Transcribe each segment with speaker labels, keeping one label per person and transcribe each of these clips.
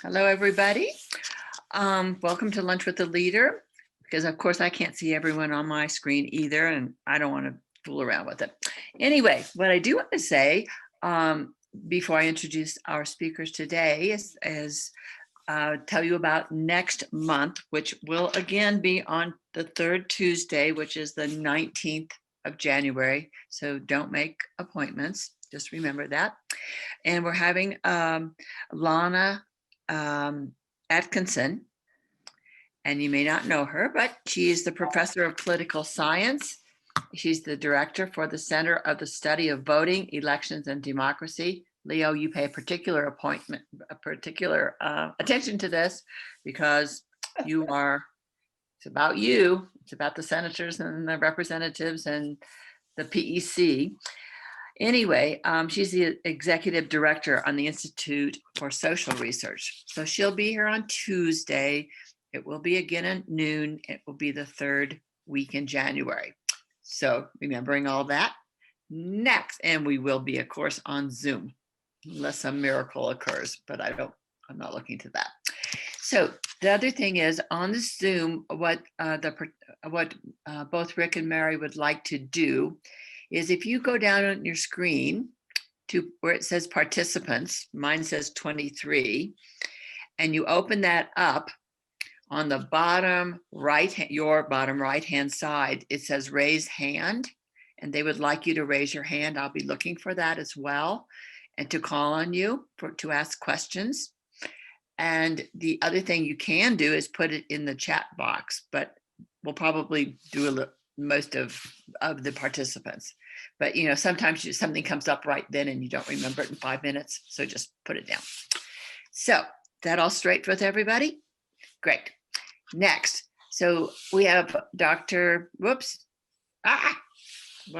Speaker 1: Hello, everybody. Welcome to Lunch with the Leader, because of course I can't see everyone on my screen either, and I don't want to fool around with it. Anyway, what I do want to say before I introduce our speakers today is tell you about next month, which will again be on the third Tuesday, which is the 19th of January. So don't make appointments. Just remember that. And we're having Lana Atkinson, and you may not know her, but she is the professor of political science. She's the director for the Center of the Study of Voting, Elections, and Democracy. Leo, you pay particular attention to this because it's about you. It's about the senators and the representatives and the PEC. Anyway, she's the executive director on the Institute for Social Research. So she'll be here on Tuesday. It will be again at noon. It will be the third week in January. So remembering all that next, and we will be, of course, on Zoom, unless some miracle occurs, but I'm not looking to that. So the other thing is on the Zoom, what both Rick and Mary would like to do is if you go down on your screen to where it says participants, mine says 23, and you open that up on the bottom right, your bottom right-hand side, it says raise hand, and they would like you to raise your hand. I'll be looking for that as well, and to call on you to ask questions. And the other thing you can do is put it in the chat box, but we'll probably do most of the participants. But sometimes something comes up right then and you don't remember it in 5 minutes, so just put it down. So that all straight with everybody? Great. Next, so we have Dr. What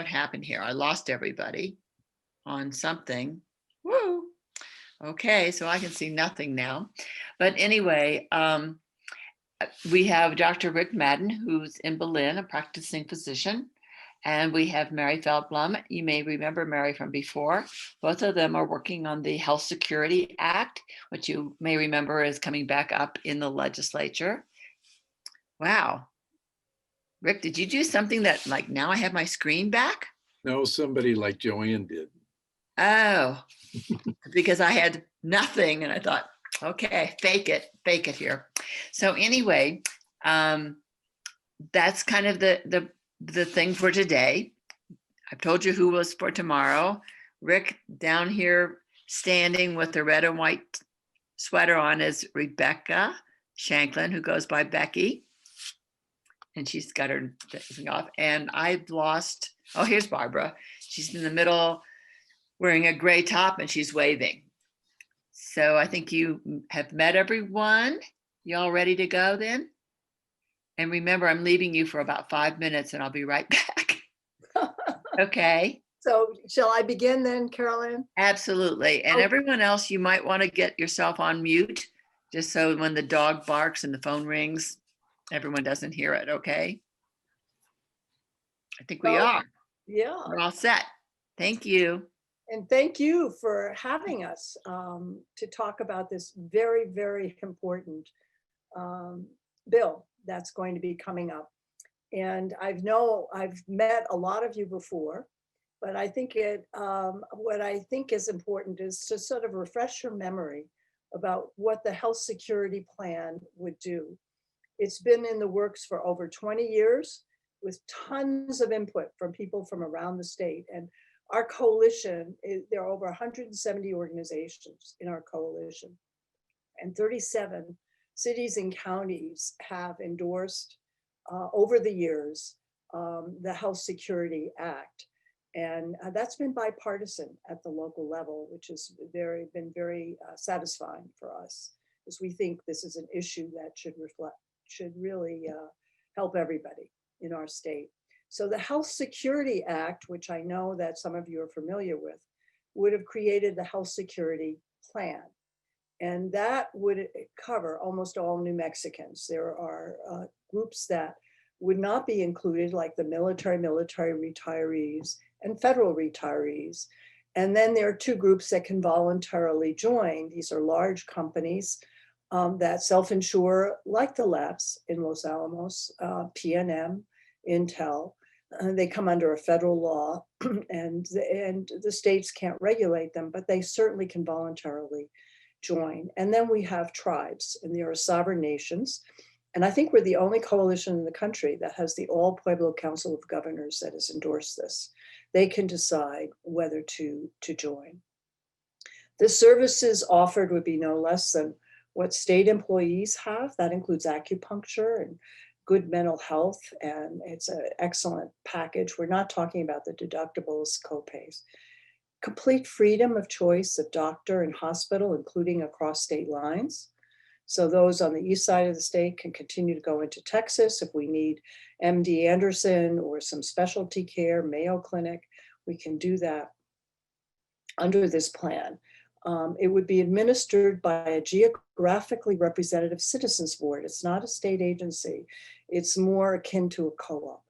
Speaker 1: happened here? I lost everybody on something. Woo. Okay, so I can see nothing now. But anyway, we have Dr. Rick Madden, who's in Berlin, a practicing physician. And we have Mary Feldblum. You may remember Mary from before. Both of them are working on the Health Security Act, which you may remember is coming back up in the legislature. Wow. Rick, did you do something that like now I have my screen back?
Speaker 2: No, somebody like Joanne did.
Speaker 1: Oh, because I had nothing and I thought, okay, fake it here. So anyway, that's kind of the thing for today. I've told you who was for tomorrow. Rick down here standing with the red and white sweater on is Rebecca Shanklin, who goes by Becky. And she's got her thing off. And I've lost, oh, here's Barbara. She's in the middle wearing a gray top and she's waving. So I think you have met everyone. You all ready to go then? And remember, I'm leaving you for about 5 minutes and I'll be right back. Okay.
Speaker 3: So shall I begin then, Carolyn?
Speaker 1: Absolutely. And everyone else, you might want to get yourself on mute, just so when the dog barks and the phone rings, everyone doesn't hear it, okay? I think we are.
Speaker 3: Yeah.
Speaker 1: We're all set. Thank you.
Speaker 3: And thank you for having us to talk about this very, very important bill that's going to be coming up. And I've met a lot of you before, but I think what I think is important is to sort of refresh your memory about what the health security plan would do. It's been in the works for over 20 years with tons of input from people from around the state. And our coalition, there are over 170 organizations in our coalition, and 37 cities and counties have endorsed over the years the Health Security Act. And that's been bipartisan at the local level, which has been very satisfying for us, because we think this is an issue that should really help everybody in our state. So the Health Security Act, which I know that some of you are familiar with, would have created the Health Security Plan. And that would cover almost all New Mexicans. There are groups that would not be included, like the military retirees and federal retirees. And then there are two groups that can voluntarily join. These are large companies that self-insure, like the labs in Los Alamos, PNM, Intel. They come under a federal law, and the states can't regulate them, but they certainly can voluntarily join. And then we have tribes, and there are sovereign nations. And I think we're the only coalition in the country that has the All Pueblo Council of Governors that has endorsed this. They can decide whether to join. The services offered would be no less than what state employees have. That includes acupuncture and good mental health, and it's an excellent package. We're not talking about the deductibles, copays. Complete freedom of choice of doctor and hospital, including across state lines. So those on the east side of the state can continue to go into Texas if we need MD Anderson or some specialty care, Mayo Clinic, we can do that under this plan. It would be administered by a geographically representative citizens board. It's not a state agency. It's more akin to a co-op.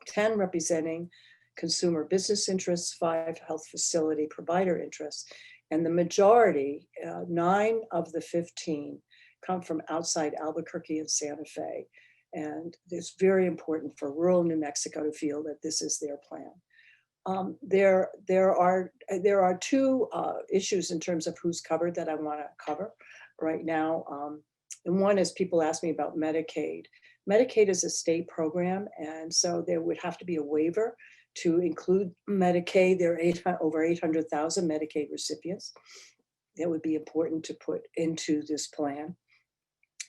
Speaker 3: 10 representing consumer business interests, 5 health facility provider interests, and the majority, 9 of the 15, come from outside Albuquerque and Santa Fe. And it's very important for rural New Mexico to feel that this is their plan. There are 2 issues in terms of who's covered that I want to cover right now. And one is people ask me about Medicaid. Medicaid is a state program, and so there would have to be a waiver to include Medicaid. There are over 800,000 Medicaid recipients that would be important to put into this plan.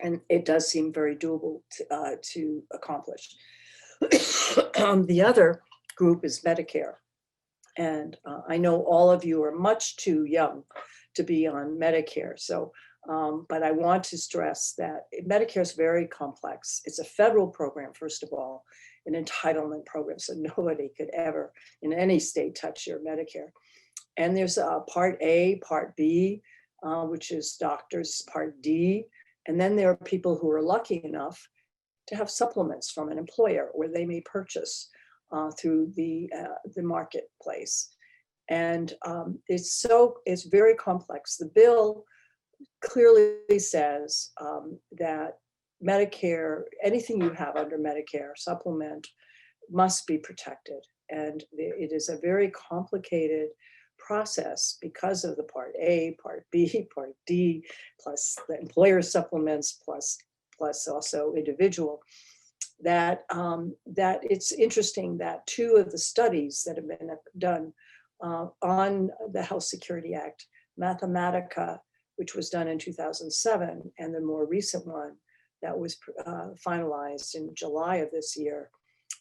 Speaker 3: And it does seem very doable to accomplish. The other group is Medicare. And I know all of you are much too young to be on Medicare. So, but I want to stress that Medicare is very complex. It's a federal program, first of all, an entitlement program. So nobody could ever in any state touch your Medicare. And there's Part A, Part B, which is doctors, Part D. And then there are people who are lucky enough to have supplements from an employer where they may purchase through the marketplace. And it's very complex. The bill clearly says that Medicare, anything you have under Medicare, supplement, must be protected. And it is a very complicated process because of the Part A, Part B, Part D, plus the employer supplements, plus also individual. That it's interesting that 2 of the studies that have been done on the Health Security Act, Mathematica, which was done in 2007, and the more recent one that was finalized in July of this year,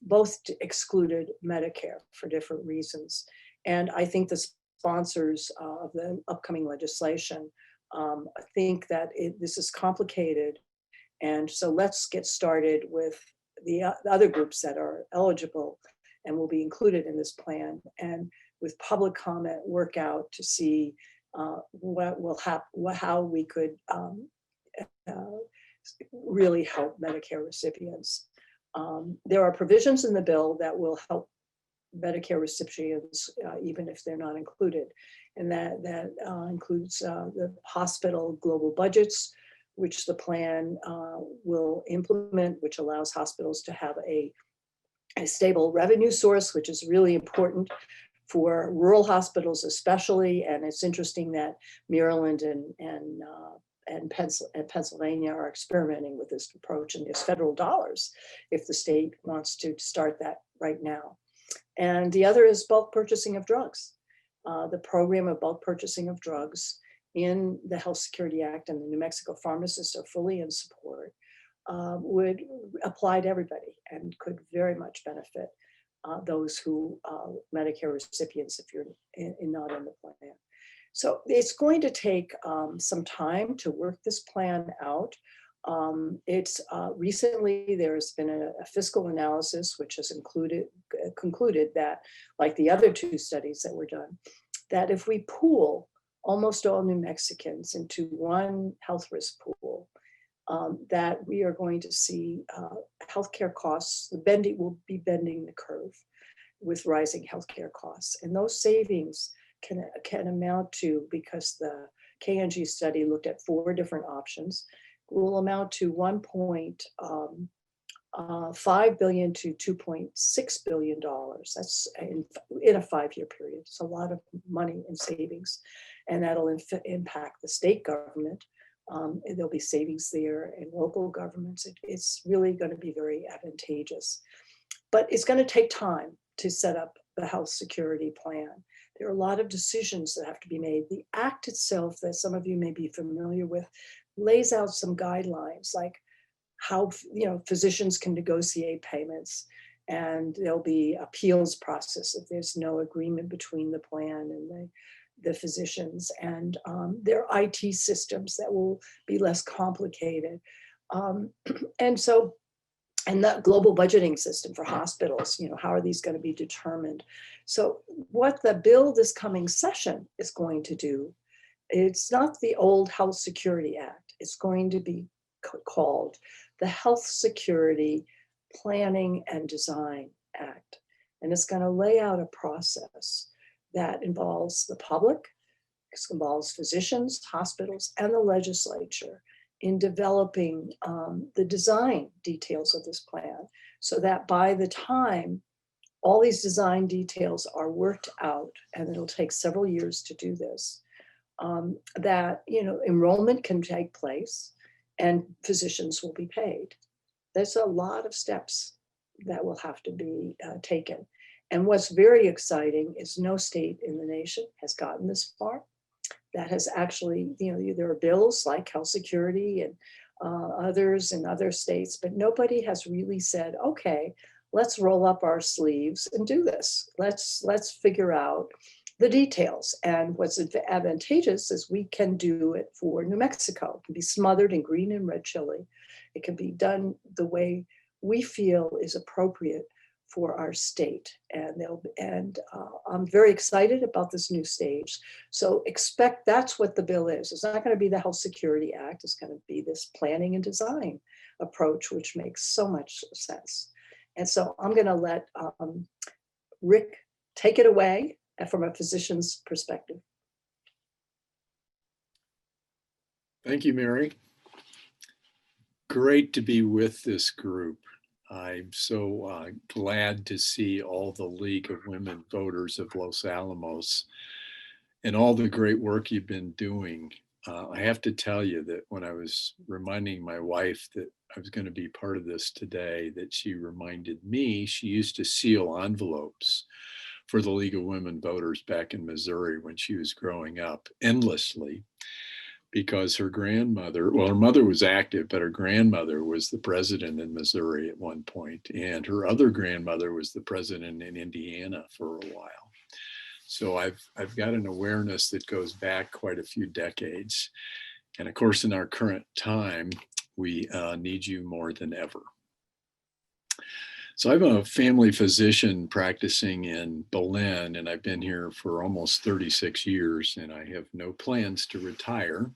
Speaker 3: both excluded Medicare for different reasons. And I think the sponsors of the upcoming legislation think that this is complicated. And so let's get started with the other groups that are eligible and will be included in this plan, and with public comment work out to see what will happen, how we could really help Medicare recipients. There are provisions in the bill that will help Medicare recipients even if they're not included, and that includes the hospital global budgets, which the plan will implement, which allows hospitals to have a stable revenue source, which is really important for rural hospitals especially. And it's interesting that Maryland and Pennsylvania are experimenting with this approach, and there's federal dollars if the state wants to start that right now. And the other is bulk purchasing of drugs. The program of bulk purchasing of drugs in the Health Security Act, and the New Mexico pharmacists are fully in support, would apply to everybody and could very much benefit those who Medicare recipients if you're not in the plan. So it's going to take some time to work this plan out. Recently there's been a fiscal analysis which has concluded that, like the other 2 studies that were done, that if we pool almost all New Mexicans into one health risk pool, that we are going to see healthcare costs, will be bending the curve with rising healthcare costs. And those savings can amount to, because the KNG study looked at 4 different options, will amount to 1.5 billion to $2.6 billion. That's in a 5-year period. It's a lot of money in savings, and that'll impact the state government. There'll be savings there in local governments. It's really going to be very advantageous, but it's going to take time to set up the health security plan. There are a lot of decisions that have to be made. The act itself, that some of you may be familiar with, lays out some guidelines, like how physicians can negotiate payments, and there'll be appeals process if there's no agreement between the plan and the physicians, and their IT systems that will be less complicated. And that global budgeting system for hospitals, how are these going to be determined? So what the bill this coming session is going to do, it's not the old Health Security Act. It's going to be called the Health Security Planning and Design Act. And it's going to lay out a process that involves the public, it involves physicians, hospitals, and the legislature in developing the design details of this plan, so that by the time all these design details are worked out, and it'll take several years to do this, that enrollment can take place and physicians will be paid. There's a lot of steps that will have to be taken. And what's very exciting is no state in the nation has gotten this far. That has actually, there are bills like health security and others in other states, but nobody has really said, okay, let's roll up our sleeves and do this. Let's figure out the details. And what's advantageous is we can do it for New Mexico. It can be smothered in green and red chili. It can be done the way we feel is appropriate for our state. And I'm very excited about this new stage. So expect that's what the bill is. It's not going to be the Health Security Act. It's going to be this planning and design approach, which makes so much sense. And so I'm going to let Rick take it away from a physician's perspective.
Speaker 2: Thank you, Mary. Great to be with this group. I'm so glad to see all the League of Women Voters of Los Alamos and all the great work you've been doing. I have to tell you that when I was reminding my wife that I was going to be part of this today, that she reminded me she used to seal envelopes for the League of Women Voters back in Missouri when she was growing up endlessly, because her grandmother, well, her mother was active, but her grandmother was the president in Missouri at one point, and her other grandmother was the president in Indiana for a while. So I've got an awareness that goes back quite a few decades. And of course, in our current time, we need you more than ever. So I'm a family physician practicing in Berlin, and I've been here for almost 36 years, and I have no plans to retire.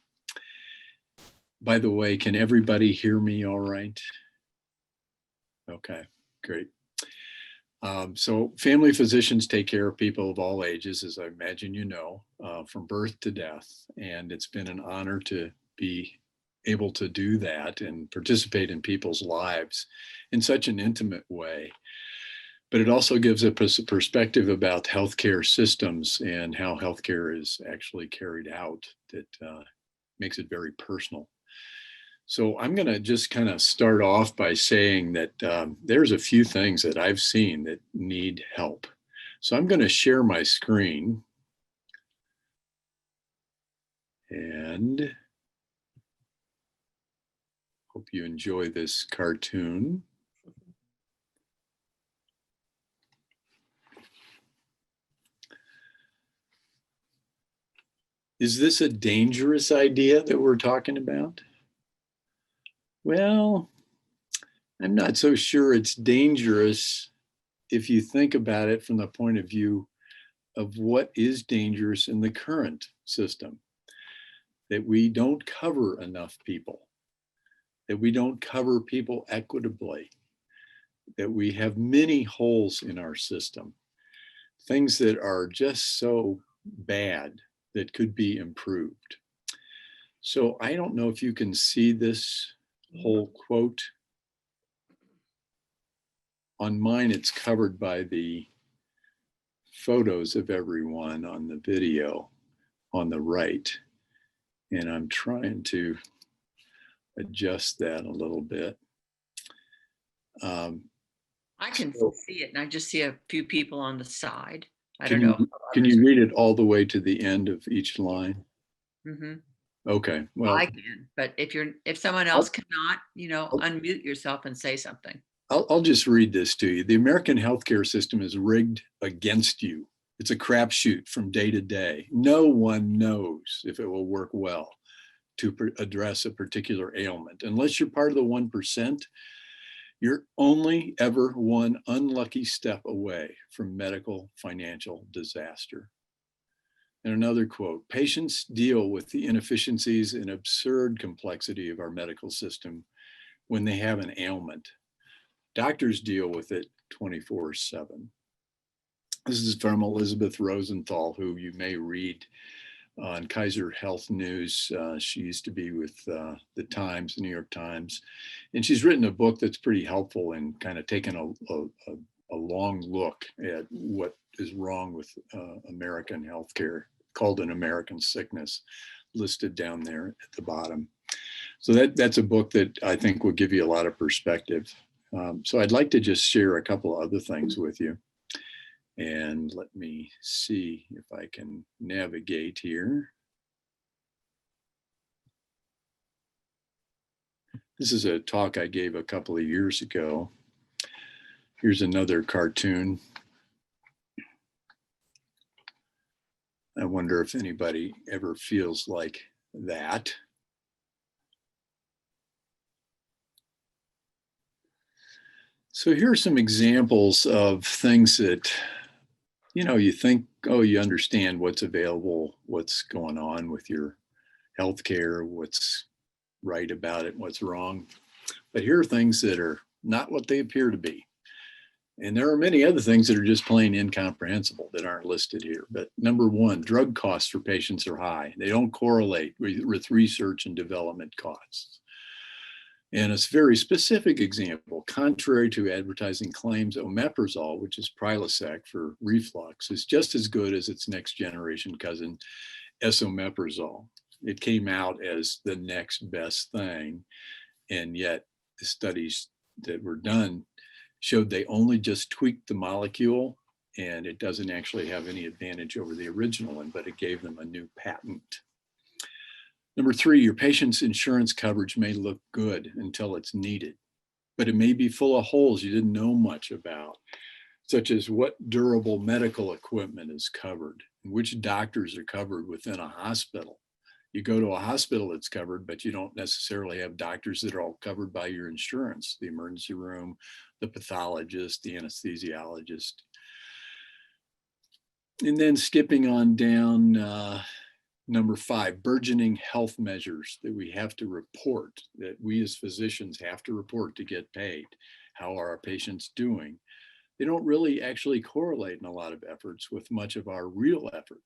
Speaker 2: By the way, can everybody hear me all right? Okay, great. So family physicians take care of people of all ages, as I imagine you know, from birth to death. And it's been an honor to be able to do that and participate in people's lives in such an intimate way. But it also gives a perspective about healthcare systems and how healthcare is actually carried out that makes it very personal. So I'm going to just kind of start off by saying that there's a few things that I've seen that need help. So I'm going to share my screen. And hope you enjoy this cartoon. Is this a dangerous idea that we're talking about? Well, I'm not so sure it's dangerous if you think about it from the point of view of what is dangerous in the current system. That we don't cover enough people, that we don't cover people equitably, that we have many holes in our system, things that are just so bad that could be improved. So I don't know if you can see this whole quote. On mine, it's covered by the photos of everyone on the video on the right. And I'm trying to adjust that a little bit.
Speaker 1: I can
Speaker 2: So-
Speaker 1: see it, and I just see a few people on the side. I
Speaker 2: Can
Speaker 1: don't know.
Speaker 2: Can you read it all the way to the end of each line?
Speaker 1: Mhm.
Speaker 2: Okay, well,
Speaker 1: I can, but if someone else cannot, unmute yourself and say something.
Speaker 2: I'll just read this to you. The American healthcare system is rigged against you. It's a crapshoot from day to day. No one knows if it will work well to address a particular ailment. Unless you're part of the 1%, you're only ever one unlucky step away from medical financial disaster. And another quote, patients deal with the inefficiencies and absurd complexity of our medical system when they have an ailment. Doctors deal with it 24/7. This is from Elizabeth Rosenthal, who you may read on Kaiser Health News. She used to be with the Times, the New York Times. And she's written a book that's pretty helpful in kind of taking a long look at what is wrong with American healthcare, called An American Sickness, listed down there at the bottom. So that's a book that I think will give you a lot of perspective. So I'd like to just share a couple other things with you. And let me see if I can navigate here. This is a talk I gave a couple of years ago. Here's another cartoon. I wonder if anybody ever feels like that. So here are some examples of things that, you think, oh, you understand what's available, what's going on with your healthcare, what's right about it, what's wrong. But here are things that are not what they appear to be. And there are many other things that are just plain incomprehensible that aren't listed here. But number one, drug costs for patients are high. They don't correlate with research and development costs. And a very specific example, contrary to advertising claims, omeprazole, which is Prilosec for reflux, is just as good as its next generation cousin, esomeprazole. It came out as the next best thing. And yet the studies that were done showed they only just tweaked the molecule, and it doesn't actually have any advantage over the original one, but it gave them a new patent. Number three, your patient's insurance coverage may look good until it's needed, but it may be full of holes you didn't know much about, such as what durable medical equipment is covered, and which doctors are covered within a hospital. You go to a hospital that's covered, but you don't necessarily have doctors that are all covered by your insurance, the emergency room, the pathologist, the anesthesiologist. And then skipping on down, number five, burgeoning health measures that we have to report, that we as physicians have to report to get paid. How are our patients doing? They don't really actually correlate in a lot of efforts with much of our real effort.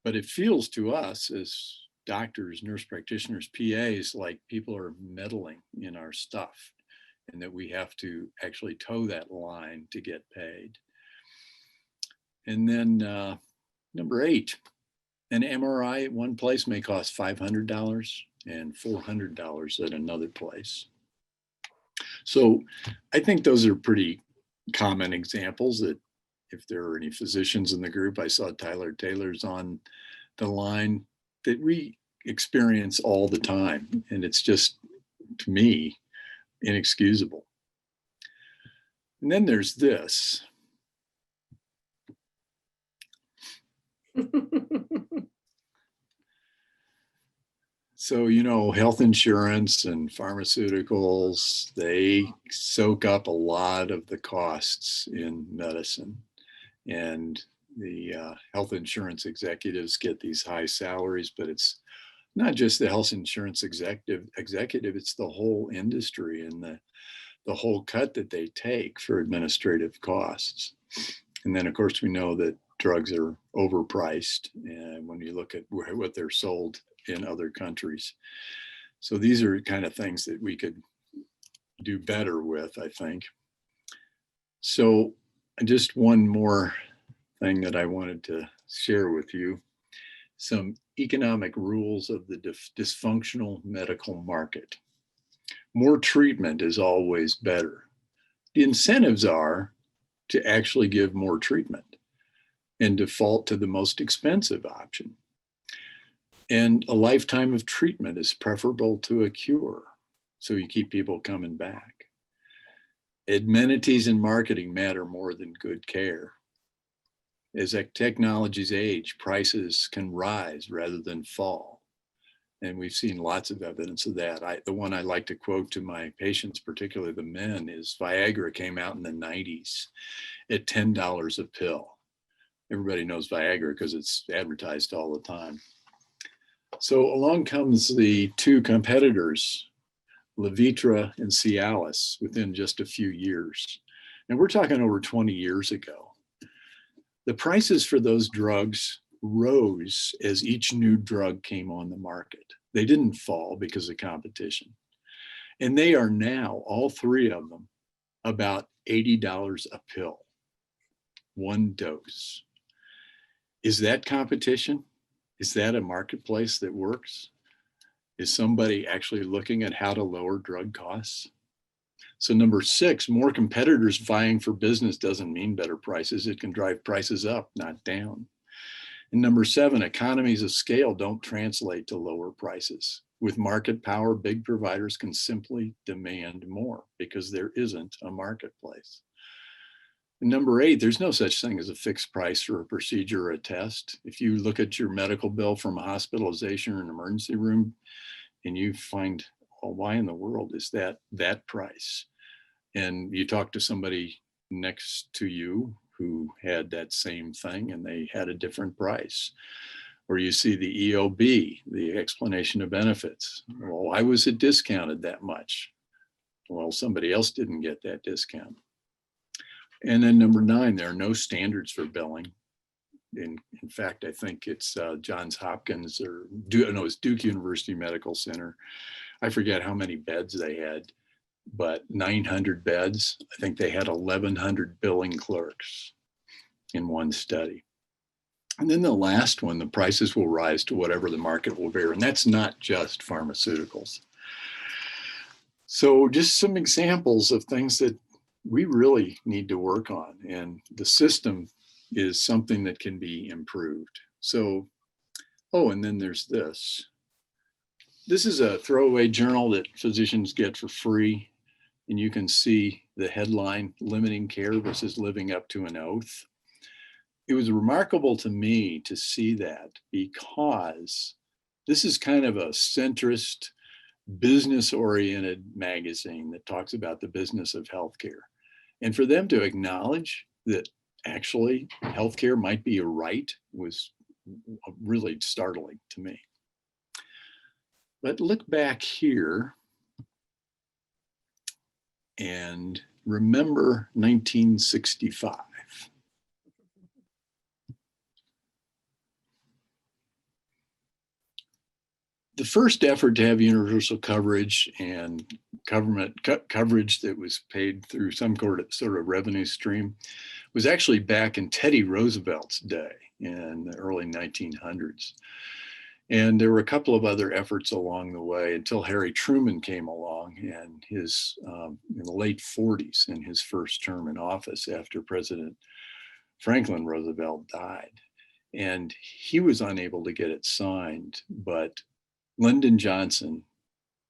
Speaker 2: But it feels to us as doctors, nurse practitioners, PAs, like people are meddling in our stuff and that we have to actually toe that line to get paid. And then number eight, an MRI at one place may cost $500 and $400 at another place. So I think those are pretty common examples that if there are any physicians in the group, I saw Tyler Taylor's on the line, that we experience all the time. And it's just, to me, inexcusable. And then there's this. So, health insurance and pharmaceuticals, they soak up a lot of the costs in medicine. And the health insurance executives get these high salaries, but it's not just the health insurance executive, it's the whole industry and the whole cut that they take for administrative costs. And then, of course, we know that drugs are overpriced. And when you look at what they're sold in other countries. So these are kind of things that we could do better with, I think. So just one more thing that I wanted to share with you, some economic rules of the dysfunctional medical market. More treatment is always better. The incentives are to actually give more treatment and default to the most expensive option. And a lifetime of treatment is preferable to a cure. So you keep people coming back. Amenities and marketing matter more than good care. As technologies age, prices can rise rather than fall. And we've seen lots of evidence of that. The one I like to quote to my patients, particularly the men, is Viagra came out in the 90s at $10 a pill. Everybody knows Viagra because it's advertised all the time. So along comes the two competitors, Levitra and Cialis, within just a few years. And we're talking over 20 years ago. The prices for those drugs rose as each new drug came on the market. They didn't fall because of competition. And they are now, all three of them, about $80 a pill, one dose. Is that competition? Is that a marketplace that works? Is somebody actually looking at how to lower drug costs? So number 6, more competitors vying for business doesn't mean better prices. It can drive prices up, not down. And number 7, economies of scale don't translate to lower prices. With market power, big providers can simply demand more because there isn't a marketplace. And number 8, there's no such thing as a fixed price for a procedure or a test. If you look at your medical bill from a hospitalization or an emergency room and you find, well, why in the world is that price? And you talk to somebody next to you who had that same thing and they had a different price. Or you see the EOB, the explanation of benefits. Well, why was it discounted that much? Well, somebody else didn't get that discount. And then number 9, there are no standards for billing. In fact, I think it's Johns Hopkins it's Duke University Medical Center. I forget how many beds they had, but 900 beds. I think they had 1,100 billing clerks in one study. And then the last one, the prices will rise to whatever the market will bear. And that's not just pharmaceuticals. So just some examples of things that we really need to work on. And the system is something that can be improved. So, and then there's this. This is a throwaway journal that physicians get for free. And you can see the headline, Limiting Care versus Living Up to an Oath. It was remarkable to me to see that because this is kind of a centrist, business-oriented magazine that talks about the business of healthcare. And for them to acknowledge that actually healthcare might be a right was really startling to me. But look back here and remember 1965. The first effort to have universal coverage and government coverage that was paid through some sort of revenue stream was actually back in Teddy Roosevelt's day in the early 1900s. And there were a couple of other efforts along the way until Harry Truman came along and his in the late 40s in his first term in office after President Franklin Roosevelt died. And he was unable to get it signed, but Lyndon Johnson,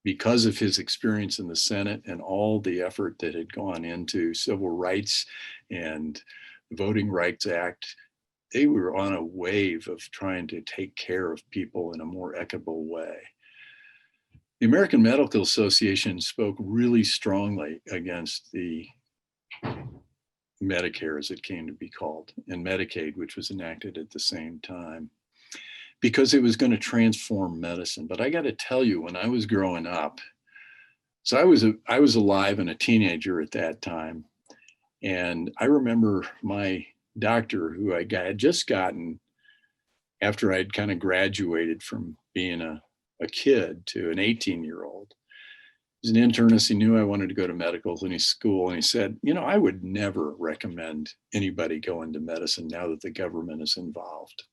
Speaker 2: because of his experience in the Senate and all the effort that had gone into civil rights and the Voting Rights Act, they were on a wave of trying to take care of people in a more equitable way. The American Medical Association spoke really strongly against the Medicare, as it came to be called, and Medicaid, which was enacted at the same time, because it was going to transform medicine. But I got to tell you, when I was growing up, so I was alive and a teenager at that time. And I remember my doctor, who I had just gotten after I'd kind of graduated from being a kid to an 18-year-old. He was an internist. He knew I wanted to go to medical school. And he said, you know, I would never recommend anybody go into medicine now that the government is involved.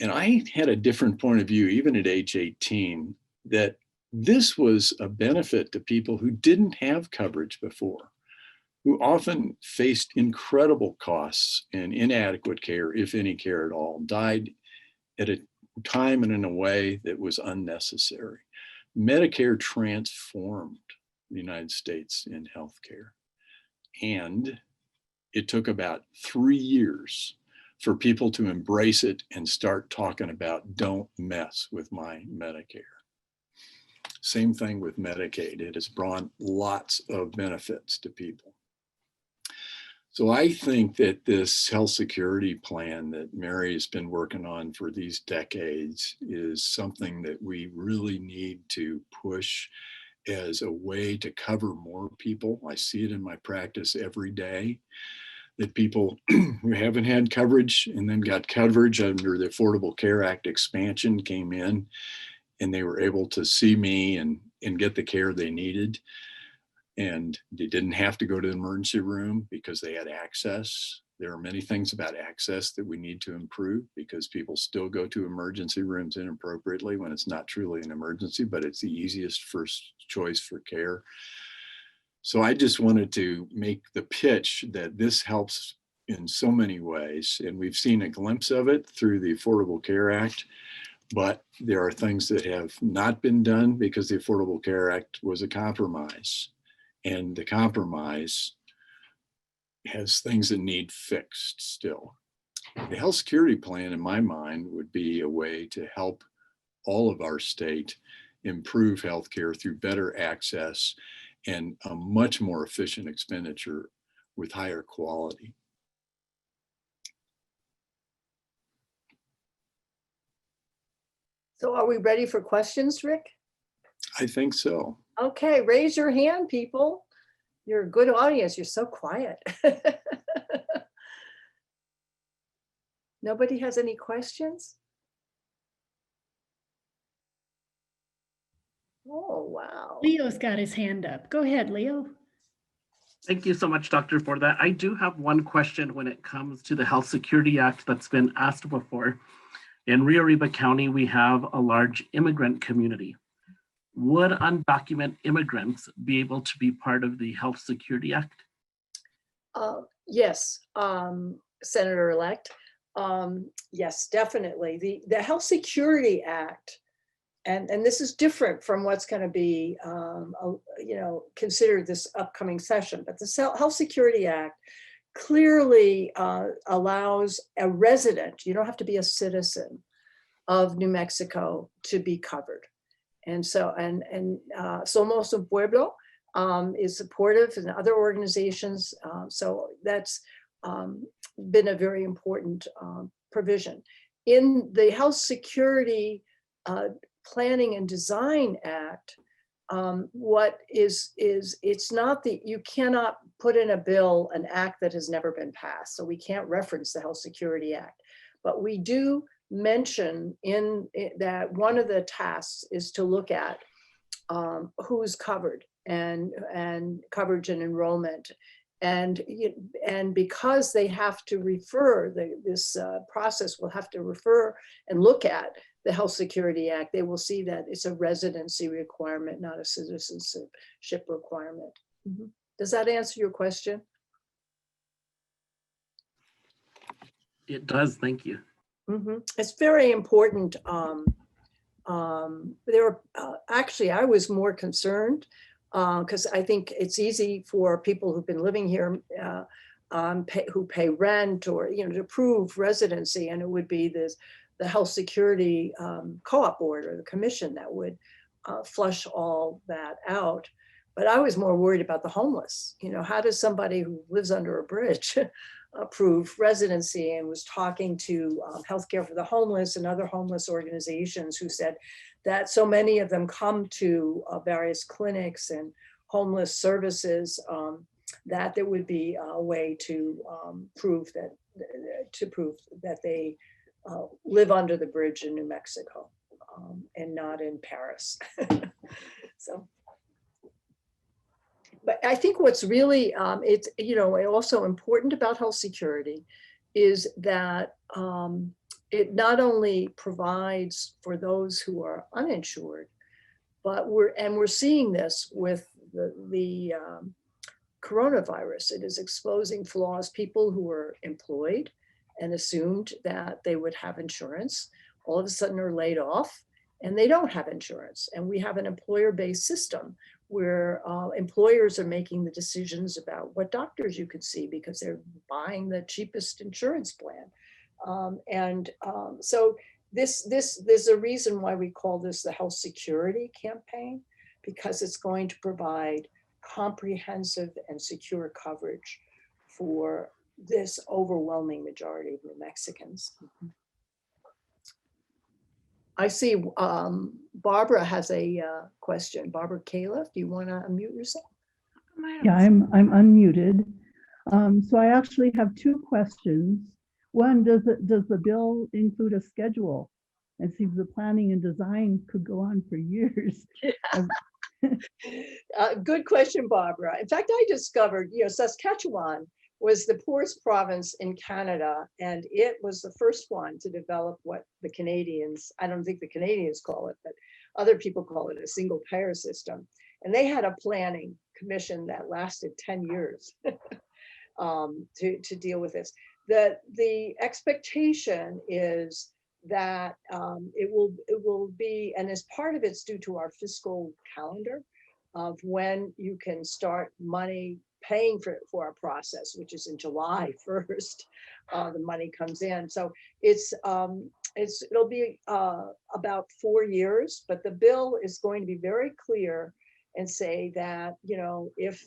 Speaker 2: And I had a different point of view, even at age 18, that this was a benefit to people who didn't have coverage before, who often faced incredible costs and inadequate care, if any care at all, died at a time and in a way that was unnecessary. Medicare transformed the United States in healthcare. And it took about 3 years for people to embrace it and start talking about, don't mess with my Medicare. Same thing with Medicaid. It has brought lots of benefits to people. So I think that this health security plan that Mary has been working on for these decades is something that we really need to push as a way to cover more people. I see it in my practice every day, that people who haven't had coverage and then got coverage under the Affordable Care Act expansion came in and they were able to see me and get the care they needed. And they didn't have to go to the emergency room because they had access. There are many things about access that we need to improve because people still go to emergency rooms inappropriately when it's not truly an emergency, but it's the easiest first choice for care. So I just wanted to make the pitch that this helps in so many ways. And we've seen a glimpse of it through the Affordable Care Act, but there are things that have not been done because the Affordable Care Act was a compromise. And the compromise has things that need fixed still. The health security plan, in my mind, would be a way to help all of our state improve healthcare through better access and a much more efficient expenditure with higher quality.
Speaker 3: So are we ready for questions, Rick?
Speaker 2: I think so.
Speaker 3: Okay, raise your hand, people. You're a good audience. You're so quiet. Nobody has any questions? Oh, wow.
Speaker 4: Leo's got his hand up. Go ahead, Leo.
Speaker 5: Thank you so much, Doctor, for that. I do have one question when it comes to the Health Security Act that's been asked before. In Rio Arriba County, we have a large immigrant community. Would undocumented immigrants be able to be part of the Health Security Act?
Speaker 3: Yes, Senator-elect. Yes, definitely. The Health Security Act, and this is different from what's going to be, considered this upcoming session, but the Health Security Act clearly allows a resident, you don't have to be a citizen of New Mexico to be covered. And so, Somos un Pueblo is supportive and other organizations. So that's been a very important provision. In the Health Security Planning and Design Act, it's not that you cannot put in a bill an act that has never been passed. So we can't reference the Health Security Act, but we do mention in that one of the tasks is to look at who's covered and coverage and enrollment. And because they have to refer, this process will have to refer and look at the Health Security Act, they will see that it's a residency requirement, not a citizenship requirement. Mm-hmm. Does that answer your question?
Speaker 5: It does, thank you.
Speaker 3: Mm-hmm. It's very important. Actually, I was more concerned because I think it's easy for people who've been living here who pay rent or to prove residency, and it would be the Health Security Co-op Board or the commission that would flush all that out. But I was more worried about the homeless. How does somebody who lives under a bridge prove residency? And was talking to Healthcare for the Homeless and other homeless organizations who said that so many of them come to various clinics and homeless services that there would be a way to prove that they live under the bridge in New Mexico and not in Paris. So, but I think what's really, it's, also important about health security is that it not only provides for those who are uninsured, but we're seeing this with the coronavirus. It is exposing flaws. People who were employed and assumed that they would have insurance, all of a sudden are laid off and they don't have insurance. And we have an employer-based system where employers are making the decisions about what doctors you could see because they're buying the cheapest insurance plan. So there's a reason why we call this the health security campaign, because it's going to provide comprehensive and secure coverage for this overwhelming majority of New Mexicans. I see Barbara has a question. Barbara Califf, do you want to unmute yourself?
Speaker 6: Yeah, I'm unmuted. So I actually have two questions. One, does the bill include a schedule? It seems the planning and design could go on for years.
Speaker 3: Good question, Barbara. In fact, I discovered, Saskatchewan was the poorest province in Canada, and it was the first one to develop what the Canadians, I don't think the Canadians call it, but other people call it a single payer system. And they had a planning commission that lasted 10 years to deal with this. The expectation is that it will be, and as part of it's due to our fiscal calendar of when you can start paying for a process, which is in July 1st, the money comes in. So it'll be about 4 years, but the bill is going to be very clear and say that, if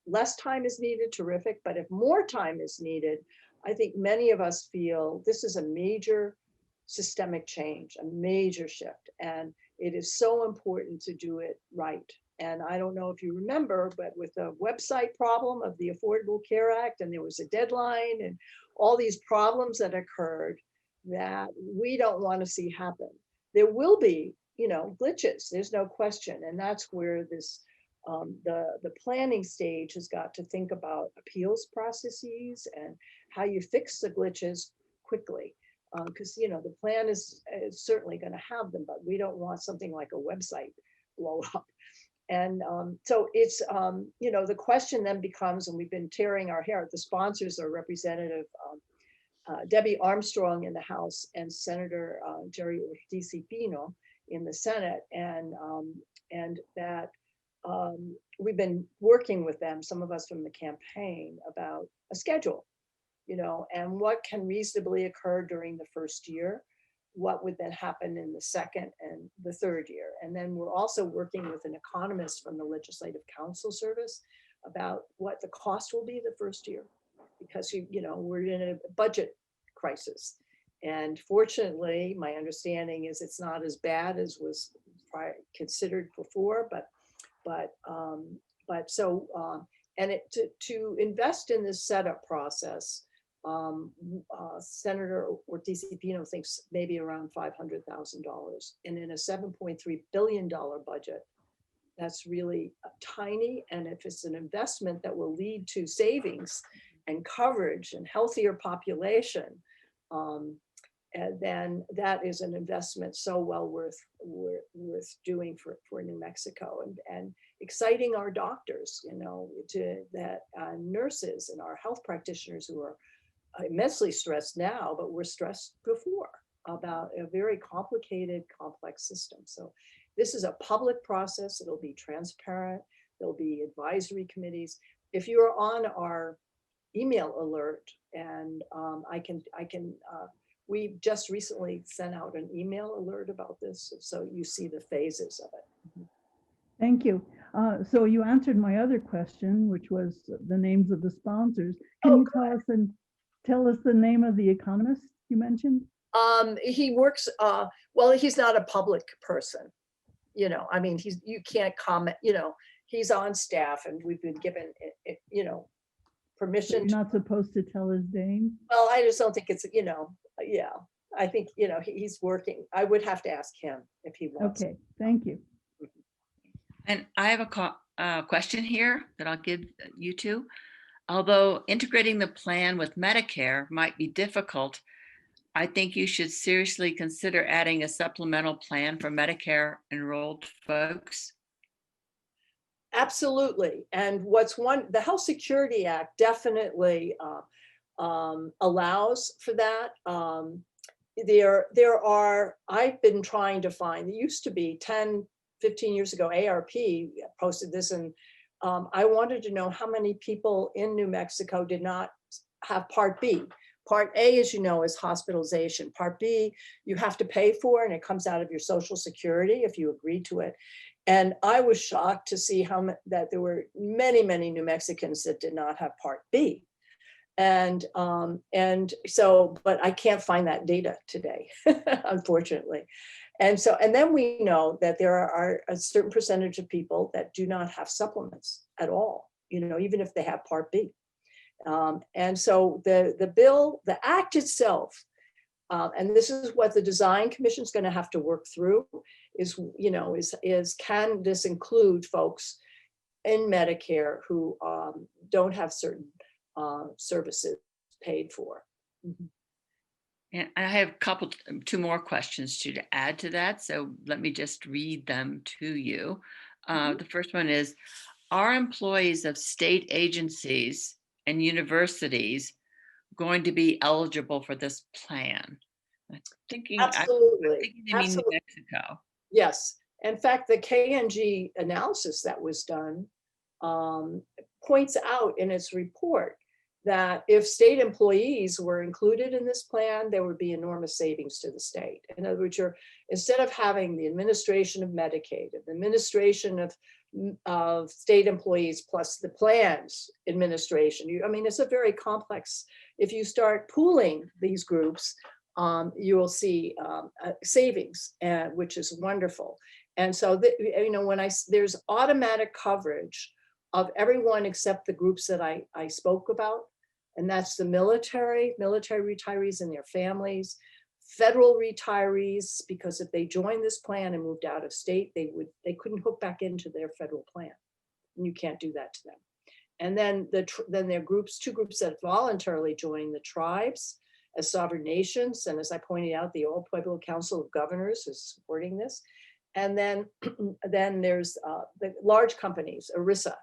Speaker 3: less time is needed, terrific, but if more time is needed, I think many of us feel this is a major systemic change, a major shift, and it is so important to do it right. And I don't know if you remember, but with the website problem of the Affordable Care Act, and there was a deadline and all these problems that occurred that we don't want to see happen. There will be, glitches, there's no question. And that's where this, the planning stage has got to think about appeals processes and how you fix the glitches quickly. Because, the plan is certainly going to have them, but we don't want something like a website blow up. And so it's, the question then becomes, and we've been tearing our hair, the sponsors are Representative Debbie Armstrong in the House and Senator Jerry Ortiz-Pino in the Senate. And that we've been working with them, some of us from the campaign, about a schedule, and what can reasonably occur during the first year, what would then happen in the second and the third year. And then we're also working with an economist from the Legislative Council Service about what the cost will be the first year, because we're in a budget crisis. And fortunately, my understanding is it's not as bad as was considered before, to invest in this setup process, Senator Ortiz-Pino thinks maybe around $500,000, and in a $7.3 billion budget, that's really tiny. And if it's an investment that will lead to savings and coverage and healthier population, then that is an investment so well worth doing for New Mexico, and exciting our doctors, nurses and our health practitioners who are immensely stressed now, but were stressed before about a very complicated, complex system. So this is a public process. It'll be transparent. There'll be advisory committees. If you're on our email alert, and we just recently sent out an email alert about this, so you see the phases of it.
Speaker 6: Thank you. So you answered my other question, which was the names of the sponsors. Can you tell us the name of the economist you mentioned?
Speaker 3: He works, he's not a public person. You can't comment, he's on staff, and we've been given, permission.
Speaker 6: You're not supposed to tell his name?
Speaker 3: Well, I just don't think it's, yeah. I think, you know, he's working. I would have to ask him if he wants.
Speaker 6: Okay, thank you.
Speaker 1: And I have a question here that I'll give you two. Although integrating the plan with Medicare might be difficult, I think you should seriously consider adding a supplemental plan for Medicare enrolled folks.
Speaker 3: Absolutely. And the Health Security Act definitely allows for that. There are, I've been trying to find, there used to be 10, 15 years ago, ARP posted this, and I wanted to know how many people in New Mexico did not have Part B. Part A, as you know, is hospitalization. Part B, you have to pay for, and it comes out of your Social Security if you agree to it. And I was shocked to see that there were many, many New Mexicans that did not have Part B. And so, but I can't find that data today, unfortunately. And then we know that there are a certain percentage of people that do not have supplements at all, you know, even if they have Part B. And so the bill, the act itself, and this is what the Design Commission is going to have to work through, is can this include folks in Medicare who don't have certain services paid for? Mm-hmm.
Speaker 1: And I have two more questions to add to that. So let me just read them to you. The first one is, are employees of state agencies and universities going to be eligible for this plan?
Speaker 3: Absolutely.
Speaker 1: I'm thinking they mean New Mexico.
Speaker 3: Yes. In fact, the KNG analysis that was done points out in its report that if state employees were included in this plan, there would be enormous savings to the state. In other words, instead of having the administration of Medicaid, the administration of state employees plus the plans administration, I mean, it's a very complex. If you start pooling these groups, you will see savings, which is wonderful. And so, you know, there's automatic coverage of everyone except the groups that I spoke about, and that's the military retirees and their families, federal retirees, because if they joined this plan and moved out of state, they couldn't hook back into their federal plan, and you can't do that to them. And then there are two groups that voluntarily join: the tribes as sovereign nations, and as I pointed out, the All Pueblo Council of Governors is supporting this. And then there's the large companies, ERISA,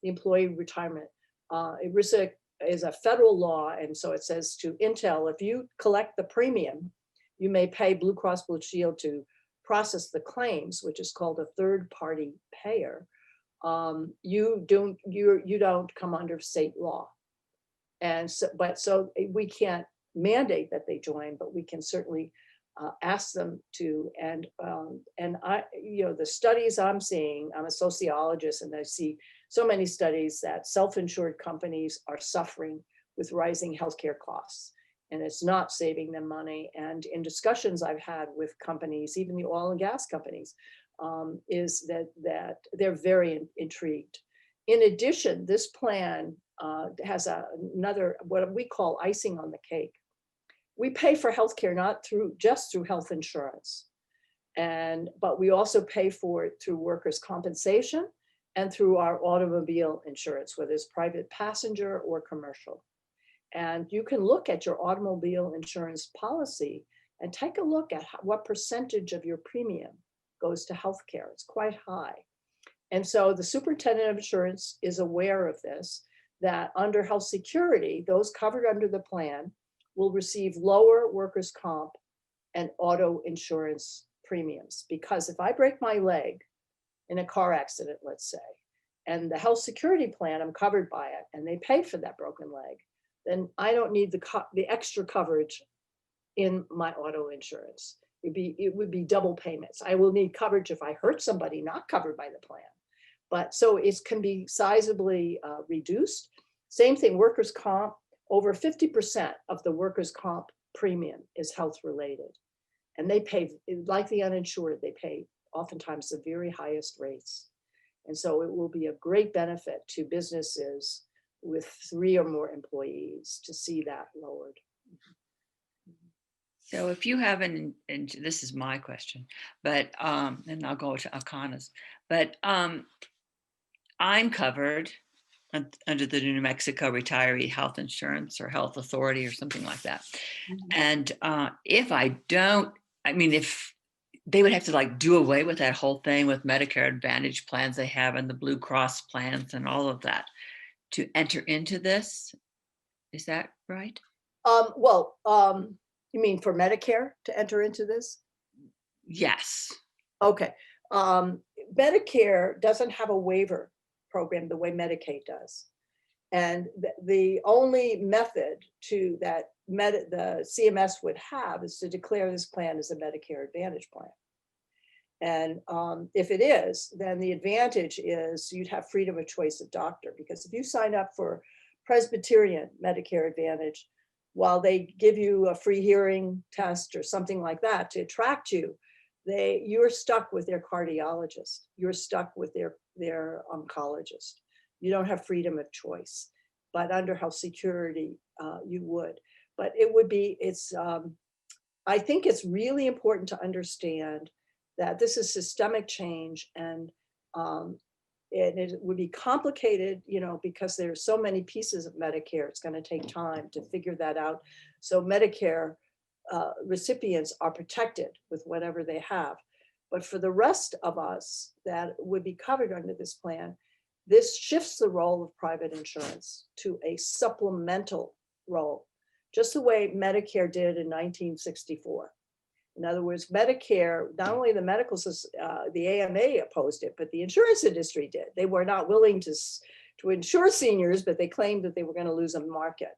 Speaker 3: the Employee Retirement. ERISA is a federal law, and so it says to Intel, if you collect the premium, you may pay Blue Cross Blue Shield to process the claims, which is called a third-party payer. You don't come under state law, and so we can't mandate that they join, but we can certainly ask them to. And I, you know, the studies I'm seeing, I'm a sociologist, and I see so many studies that self-insured companies are suffering with rising healthcare costs, and it's not saving them money. And in discussions I've had with companies, even the oil and gas companies, is that they're very intrigued. In addition, this plan has another, what we call icing on the cake. We pay for healthcare not just through health insurance, but we also pay for it through workers' compensation and through our automobile insurance, whether it's private passenger or commercial. And you can look at your automobile insurance policy and take a look at what percentage of your premium goes to healthcare. It's quite high. And so the superintendent of insurance is aware of this, that under health security, those covered under the plan will receive lower workers' comp and auto insurance premiums. Because if I break my leg in a car accident, let's say, and the health security plan, I'm covered by it, and they pay for that broken leg, then I don't need the extra coverage in my auto insurance. It would be double payments. I will need coverage if I hurt somebody not covered by the plan. But so it can be sizably reduced. Same thing, workers' comp. Over 50% of the workers' comp premium is health related. And they pay, like the uninsured, they pay oftentimes the very highest rates. And so it will be a great benefit to businesses with 3 or more employees to see that lowered.
Speaker 1: So if you have and this is my question, but and I'll go to Akana's, but I'm covered under the New Mexico Retiree Health Insurance or Health Authority or something like that. And if I don't, I mean, if they would have to like do away with that whole thing with Medicare Advantage plans they have and the Blue Cross plans and all of that to enter into this. Is that right?
Speaker 3: You mean for Medicare to enter into this?
Speaker 1: Yes.
Speaker 3: Okay. Medicare doesn't have a waiver program the way Medicaid does. And the only method to that the CMS would have is to declare this plan as a Medicare Advantage plan. And if it is, then the advantage is you'd have freedom of choice of doctor, because if you sign up for Presbyterian Medicare Advantage, while they give you a free hearing test or something like that to attract you, you're stuck with their cardiologist. You're stuck with their oncologist. You don't have freedom of choice. But under health security, you would. But I think it's really important to understand that this is systemic change, and it would be complicated, because there's so many pieces of Medicare. It's going to take time to figure that out. So Medicare recipients are protected with whatever they have. But for the rest of us that would be covered under this plan, this shifts the role of private insurance to a supplemental role, just the way Medicare did in 1964. In other words, Medicare, not only the the AMA opposed it, but the insurance industry did. They were not willing to insure seniors, but they claimed that they were going to lose a market.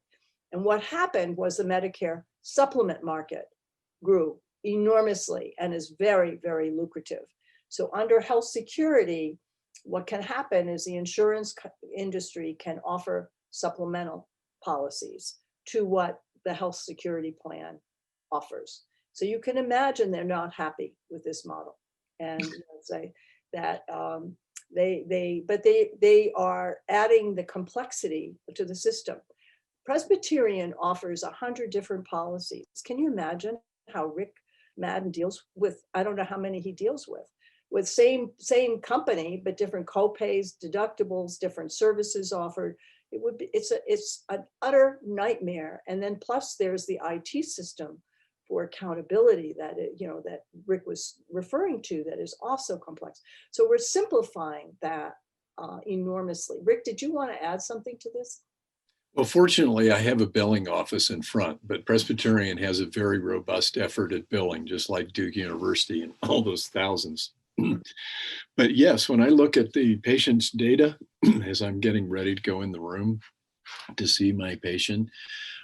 Speaker 3: And what happened was the Medicare supplement market grew enormously and is very, very lucrative. So under health security, what can happen is the insurance industry can offer supplemental policies to what the health security plan offers. So you can imagine they're not happy with this model, and say that they are adding the complexity to the system. Presbyterian offers 100 different policies. Can you imagine how Rick Madden deals with? I don't know how many he deals with same company, but different copays, deductibles, different services offered. It's an utter nightmare. And then plus there's the IT system for accountability that Rick was referring to that is also complex. So we're simplifying that enormously. Rick, did you want to add something to this?
Speaker 2: Well, fortunately, I have a billing office in front, but Presbyterian has a very robust effort at billing, just like Duke University and all those thousands. But yes, when I look at the patient's data, as I'm getting ready to go in the room to see my patient,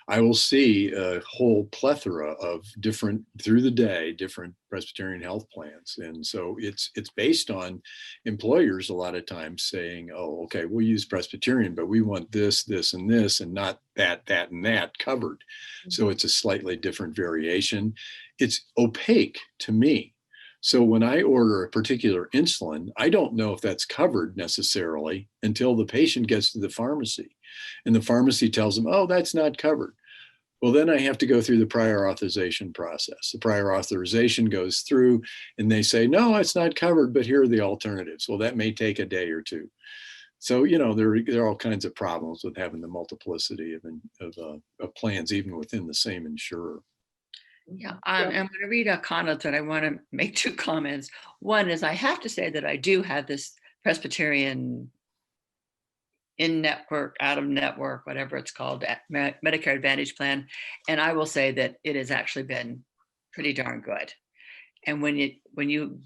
Speaker 2: I will see a whole plethora of different Presbyterian health plans. And so it's based on employers a lot of times saying, oh, okay, we'll use Presbyterian, but we want this, this, and this, and not that, that, and that covered. So it's a slightly different variation. It's opaque to me. So when I order a particular insulin, I don't know if that's covered necessarily until the patient gets to the pharmacy. And the pharmacy tells them, oh, that's not covered. Well, then I have to go through the prior authorization process. The prior authorization goes through and they say, no, it's not covered, but here are the alternatives. Well, that may take a day or two. So, there are all kinds of problems with having the multiplicity of plans, even within the same insurer.
Speaker 1: Yeah, I'm going to read a comment that I want to make 2 comments. One is I have to say that I do have this Presbyterian in-network, out-of-network, whatever it's called, Medicare Advantage plan. And I will say that it has actually been pretty darn good. And when you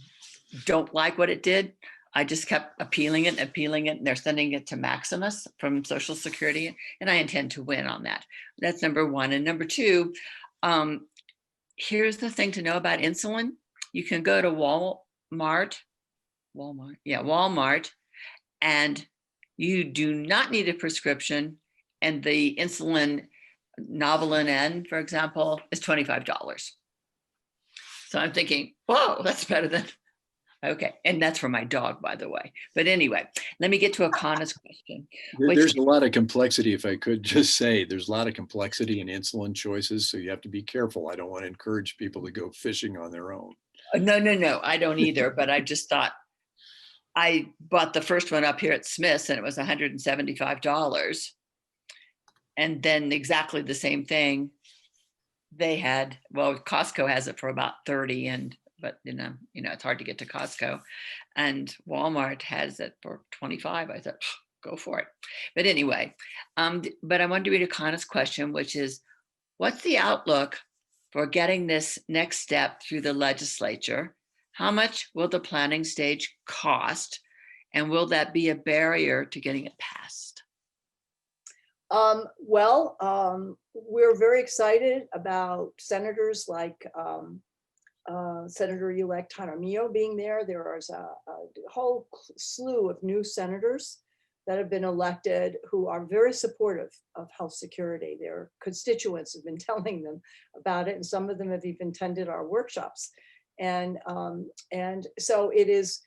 Speaker 1: don't like what it did, I just kept appealing it, and they're sending it to Maximus from Social Security. And I intend to win on that. That's number 1. And number 2, here's the thing to know about insulin. You can go to Walmart, and you do not need a prescription. And the insulin Novolin N, for example, is $25. So I'm thinking, whoa, that's better than Okay, and that's for my dog, by the way. But anyway, let me get to Akana's question. which-
Speaker 2: There's a lot of complexity, if I could just say, there's a lot of complexity in insulin choices, so you have to be careful. I don't want to encourage people to go fishing on their own.
Speaker 1: No, I don't either. But I just thought I bought the first one up here at Smith's and it was $175. And then exactly the same thing they had. Well, Costco has it for about 30, but it's hard to get to Costco, and Walmart has it for 25. I thought, go for it. But anyway, but I wanted to read Akana's question, which is, what's the outlook for getting this next step through the legislature? How much will the planning stage cost? And will that be a barrier to getting it passed?
Speaker 3: We're very excited about senators like Senator-elect Jaramillo being there. There is a whole slew of new senators that have been elected who are very supportive of health security. Their constituents have been telling them about it, and some of them have even attended our workshops. And so it is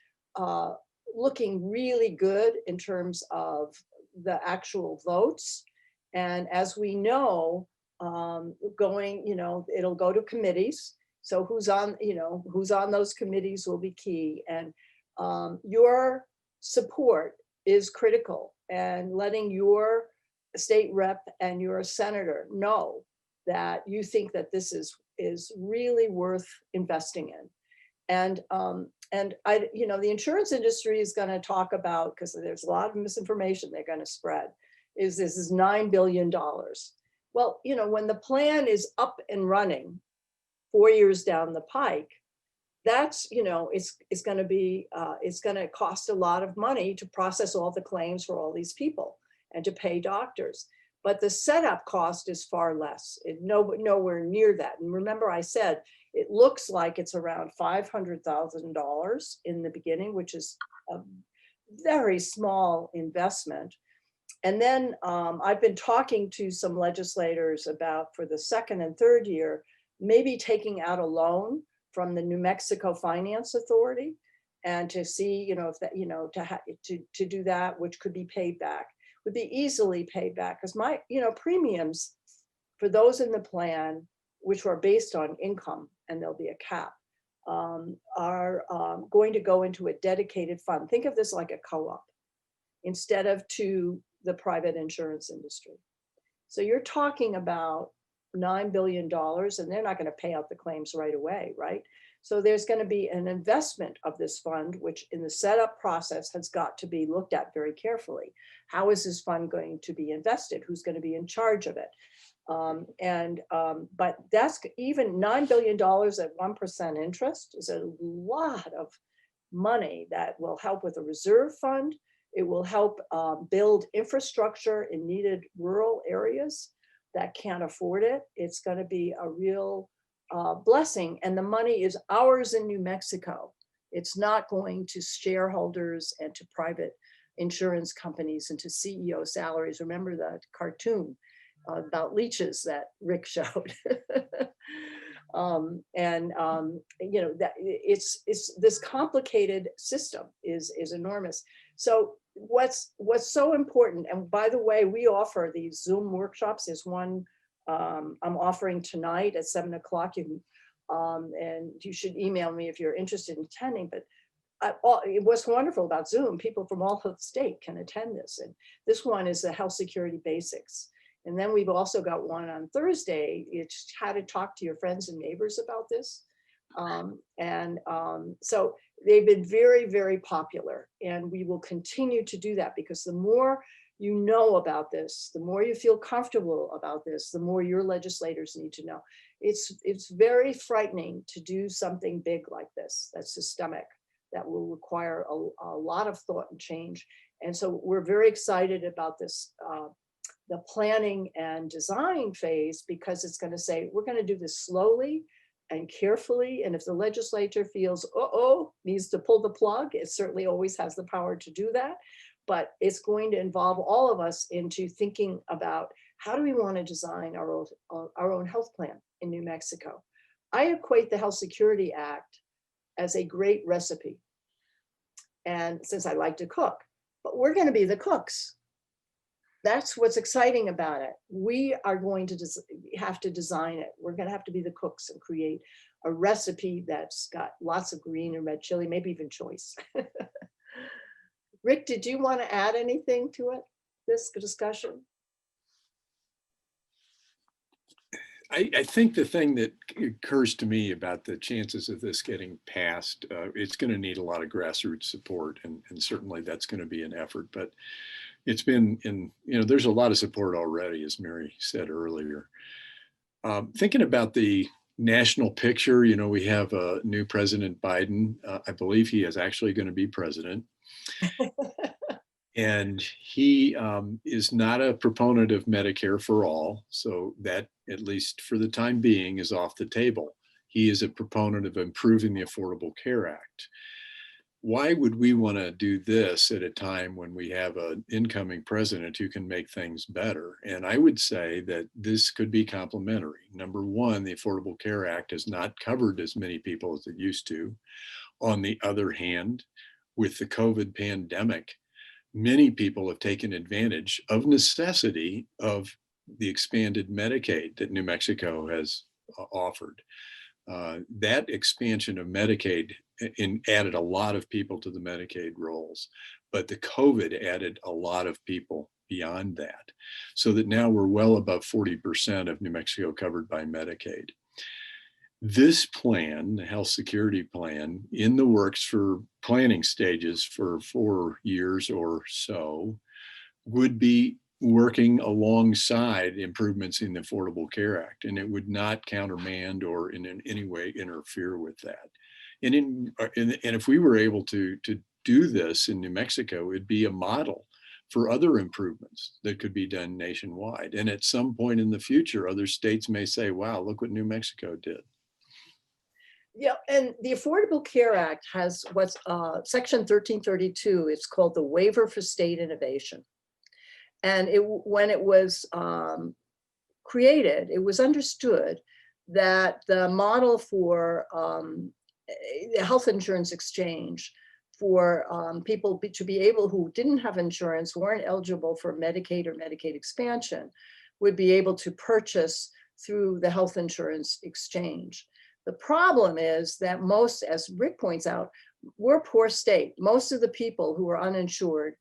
Speaker 3: looking really good in terms of the actual votes. And as we know, it'll go to committees. So who's on those committees will be key. And your support is critical, and letting your state rep and your senator know that you think that this is really worth investing in. And the insurance industry is going to talk about, because there's a lot of misinformation they're going to spread, this is $9 billion. Well, when the plan is up and running 4 years down the pike, that's, it's going to cost a lot of money to process all the claims for all these people and to pay doctors. But the setup cost is far less, nowhere near that. And remember, I said, it looks like it's around $500,000 in the beginning, which is a very small investment. And then I've been talking to some legislators about, for the second and third year, maybe taking out a loan from the New Mexico Finance Authority, and to see, if that, to do that, which could be paid back, would be easily paid back. Because my, premiums for those in the plan, which are based on income, and there'll be a cap, are going to go into a dedicated fund. Think of this like a co-op instead of to the private insurance industry. So you're talking about $9 billion, and they're not going to pay out the claims right away, right? So there's going to be an investment of this fund, which in the setup process has got to be looked at very carefully. How is this fund going to be invested? Who's going to be in charge of it? But that's even $9 billion at 1% interest is a lot of money that will help with a reserve fund. It will help build infrastructure in needed rural areas that can't afford it. It's going to be a real blessing. And the money is ours in New Mexico. It's not going to shareholders and to private insurance companies and to CEO salaries. Remember that cartoon about leeches that Rick showed. That it's this complicated system is enormous. So what's so important, and by the way, we offer these Zoom workshops. There's one I'm offering tonight at 7 o'clock. You can, and you should email me if you're interested in attending. But what's wonderful about Zoom, people from all over the state can attend this. And this one is the health security basics. And then we've also got one on Thursday. It's how to talk to your friends and neighbors about this. So they've been very, very popular, and we will continue to do that, because the more you know about this, the more you feel comfortable about this, the more your legislators need to know. It's very frightening to do something big like this, that's systemic, that will require a lot of thought and change. And so we're very excited about this, the planning and design phase, because it's going to say, we're going to do this slowly and carefully. And if the legislature feels, needs to pull the plug, it certainly always has the power to do that. But it's going to involve all of us into thinking about, how do we want to design our own health plan in New Mexico? I equate the Health Security Act as a great recipe. And since I like to cook, but we're going to be the cooks. That's what's exciting about it. We are going to have to design it. We're going to have to be the cooks and create a recipe that's got lots of green and red chili, maybe even choice. Rick, did you want to add anything to it, this discussion?
Speaker 2: I think the thing that occurs to me about the chances of this getting passed, it's going to need a lot of grassroots support, and certainly that's going to be an effort. But it's been there's a lot of support already, as Mary said earlier. Thinking about the national picture, we have a new President Biden. I believe he is actually going to be president. And he is not a proponent of Medicare for all. So that, at least for the time being, is off the table. He is a proponent of improving the Affordable Care Act. Why would we want to do this at a time when we have an incoming president who can make things better? And I would say that this could be complementary. Number one, the Affordable Care Act has not covered as many people as it used to. On the other hand, with the COVID pandemic, many people have taken advantage of necessity of the expanded Medicaid that New Mexico has offered. That expansion of Medicaid added a lot of people to the Medicaid rolls, but the COVID added a lot of people beyond that, so that now we're well above 40% of New Mexico covered by Medicaid. This plan, the health security plan, in the works for planning stages for 4 years or so, would be working alongside improvements in the Affordable Care Act, and it would not countermand or in any way interfere with that. And if we were able to do this in New Mexico, it'd be a model for other improvements that could be done nationwide. And at some point in the future, other states may say, wow, look what New Mexico did.
Speaker 3: Yeah, and the Affordable Care Act has what's Section 1332. It's called the Waiver for State Innovation. And when it was created, it was understood that the model for the health insurance exchange for people to be able who didn't have insurance, weren't eligible for Medicaid or Medicaid expansion, would be able to purchase through the health insurance exchange. The problem is that most, as Rick points out, we're a poor state. Most of the people who are uninsured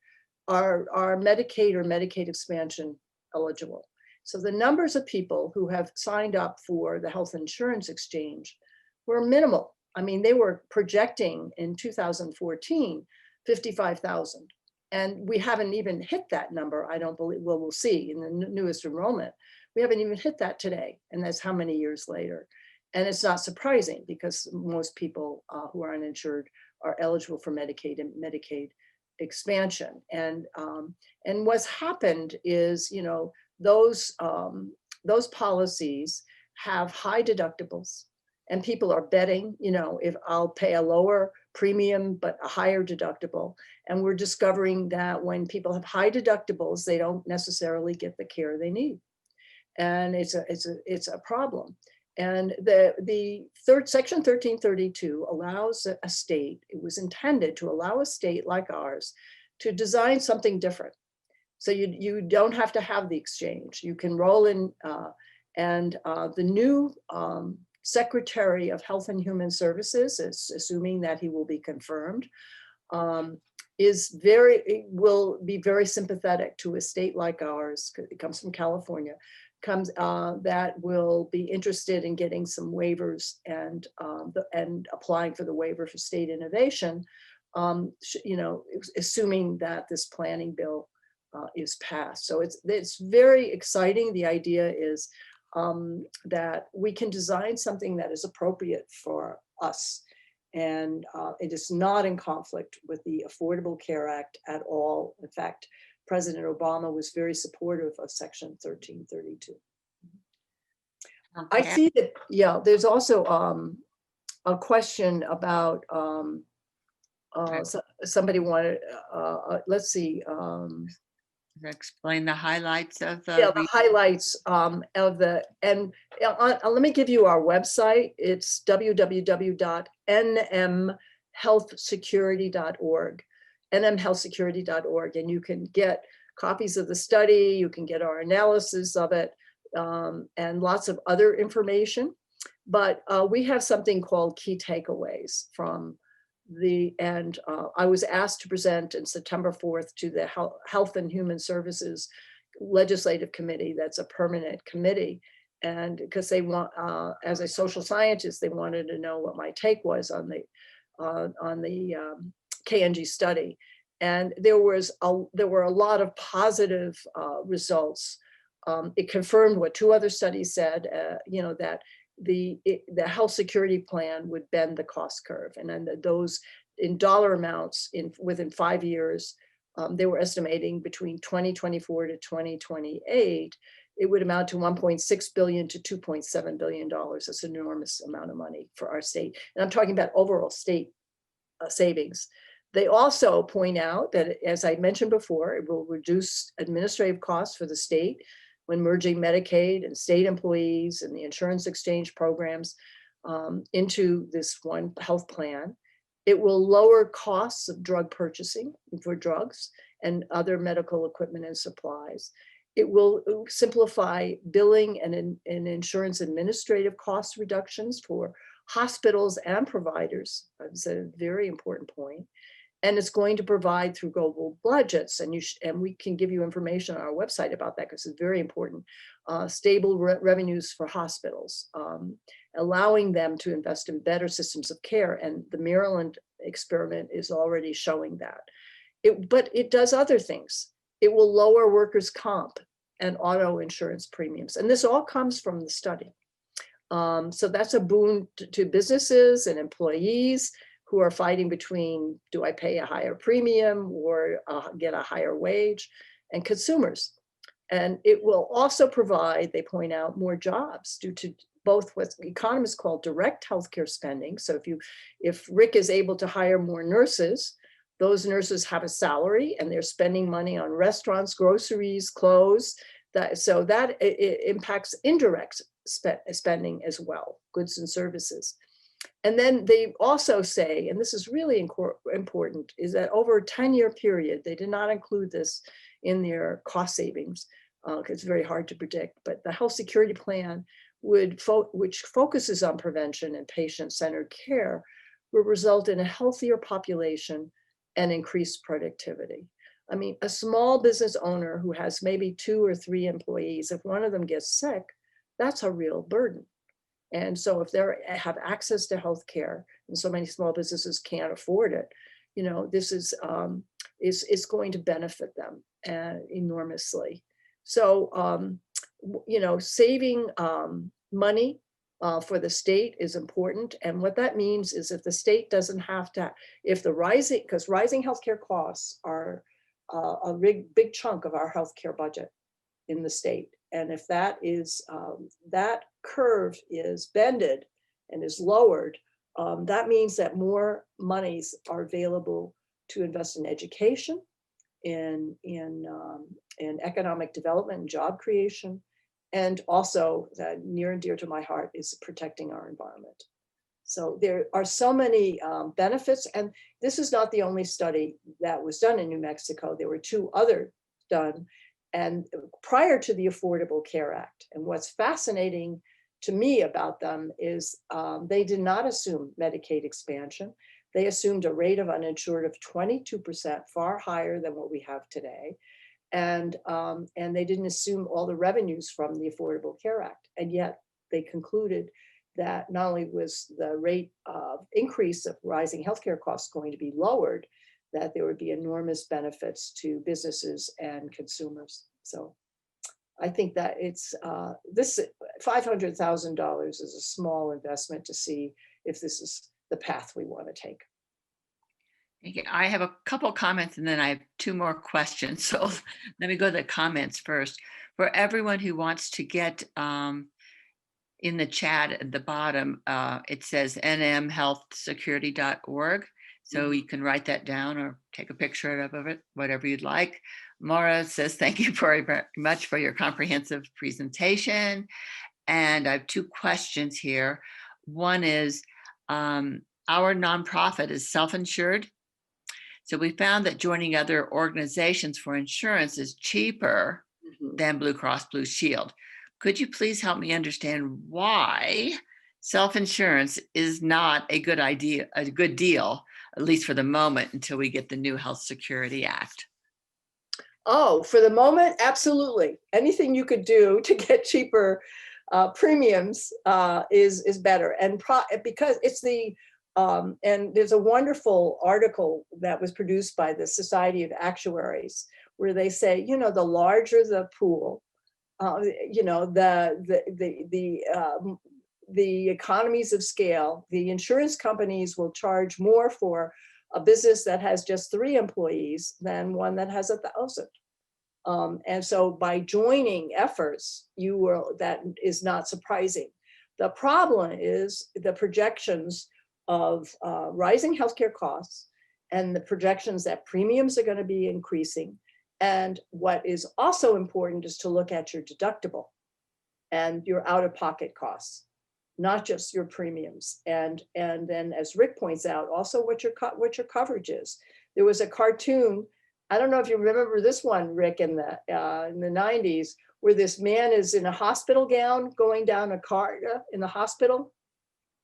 Speaker 3: are Medicaid or Medicaid expansion eligible. So the numbers of people who have signed up for the health insurance exchange were minimal. I mean, they were projecting in 2014, 55,000. And we haven't even hit that number, I don't believe. Well, we'll see in the newest enrollment. We haven't even hit that today. And that's how many years later. And it's not surprising because most people who are uninsured are eligible for Medicaid and Medicaid expansion. And what's happened is, those policies have high deductibles, and people are betting, if I'll pay a lower premium but a higher deductible. And we're discovering that when people have high deductibles, they don't necessarily get the care they need, and it's a problem. And the Section 1332 allows a state, it was intended to allow a state like ours to design something different. So you don't have to have the exchange. You can roll in, and the new Secretary of Health and Human Services, assuming that he will be confirmed, will be very sympathetic to a state like ours. It comes from California. That will be interested in getting some waivers and applying for the waiver for state innovation, assuming that this planning bill is passed. So it's very exciting. The idea is that we can design something that is appropriate for us, and it is not in conflict with the Affordable Care Act at all. In fact, President Obama was very supportive of Section 1332.
Speaker 1: Okay.
Speaker 3: I see that, yeah, there's also a question about, somebody wanted, let's see.
Speaker 1: Explain the highlights of the.
Speaker 3: Yeah, the highlights of the, and let me give you our website. It's www.nmhealthsecurity.org. nmhealthsecurity.org, and you can get copies of the study, you can get our analysis of it, and lots of other information. But we have something called key takeaways from the, and I was asked to present on September 4th to the Health and Human Services Legislative Committee. That's a permanent committee. And because they want, as a social scientist, they wanted to know what my take was on the KNG study. And there were a lot of positive results. It confirmed what two other studies said, that the health security plan would bend the cost curve. And then those in dollar amounts within 5 years, they were estimating between 2024 to 2028, it would amount to $1.6 billion to $2.7 billion. That's an enormous amount of money for our state. And I'm talking about overall state savings. They also point out that, as I mentioned before, it will reduce administrative costs for the state when merging Medicaid and state employees and the insurance exchange programs into this one health plan. It will lower costs of drug purchasing for drugs and other medical equipment and supplies. It will simplify billing and insurance administrative cost reductions for hospitals and providers. That's a very important point. And it's going to provide through global budgets, and we can give you information on our website about that because it's very important. Stable revenues for hospitals, allowing them to invest in better systems of care. And the Maryland experiment is already showing that. But it does other things. It will lower workers' comp and auto insurance premiums. And this all comes from the study. So that's a boon to businesses and employees who are fighting between, do I pay a higher premium or get a higher wage, and consumers. And it will also provide, they point out, more jobs due to both what economists call direct healthcare spending. So if Rick is able to hire more nurses, those nurses have a salary and they're spending money on restaurants, groceries, clothes. So that it impacts indirect spending as well, goods and services. And then they also say, and this is really important, is that over a 10-year period, they did not include this in their cost savings, because it's very hard to predict, but the health security plan which focuses on prevention and patient-centered care will result in a healthier population and increased productivity. I mean, a small business owner who has maybe 2 or 3 employees, if one of them gets sick, that's a real burden. And so if they have access to healthcare, and so many small businesses can't afford it, this is going to benefit them enormously. So, saving money for the state is important. And what that means is if the state doesn't have to, because rising healthcare costs are a big chunk of our healthcare budget in the state. And if that curve is bended and is lowered, that means that more monies are available to invest in education, in economic development and job creation, and also that near and dear to my heart is protecting our environment. So there are so many benefits, and this is not the only study that was done in New Mexico. There were 2 other done, and prior to the Affordable Care Act. And what's fascinating to me about them is they did not assume Medicaid expansion. They assumed a rate of uninsured of 22%, far higher than what we have today. And they didn't assume all the revenues from the Affordable Care Act. And yet they concluded that not only was the rate of increase of rising healthcare costs going to be lowered, that there would be enormous benefits to businesses and consumers. So I think that it's this $500,000 is a small investment to see if this is the path we want to take.
Speaker 1: I have a couple comments and then I have 2 more questions. So let me go to the comments first. For everyone who wants to get in the chat at the bottom, it says nmhealthsecurity.org. So you can write that down or take a picture of it, whatever you'd like. Maura says, thank you very much for your comprehensive presentation. And I have 2 questions here. One is, our nonprofit is self-insured. So we found that joining other organizations for insurance is cheaper than Blue Cross Blue Shield. Could you please help me understand why self-insurance is not a good idea, a good deal, at least for the moment, until we get the new Health Security Act?
Speaker 3: Oh, for the moment, absolutely. Anything you could do to get cheaper premiums is better. And because it's the, and there's a wonderful article that was produced by the Society of Actuaries, where they say, you know, the larger the pool, you know, the economies of scale, the insurance companies will charge more for a business that has just 3 employees than one that has 1,000. And so by joining efforts, that is not surprising. The problem is the projections of rising healthcare costs and the projections that premiums are going to be increasing. And what is also important is to look at your deductible and your out-of-pocket costs, not just your premiums. And then, as Rick points out, also what your coverage is. There was a cartoon, I don't know if you remember this one, Rick, in the 90s, where this man is in a hospital gown going down a corridor in the hospital,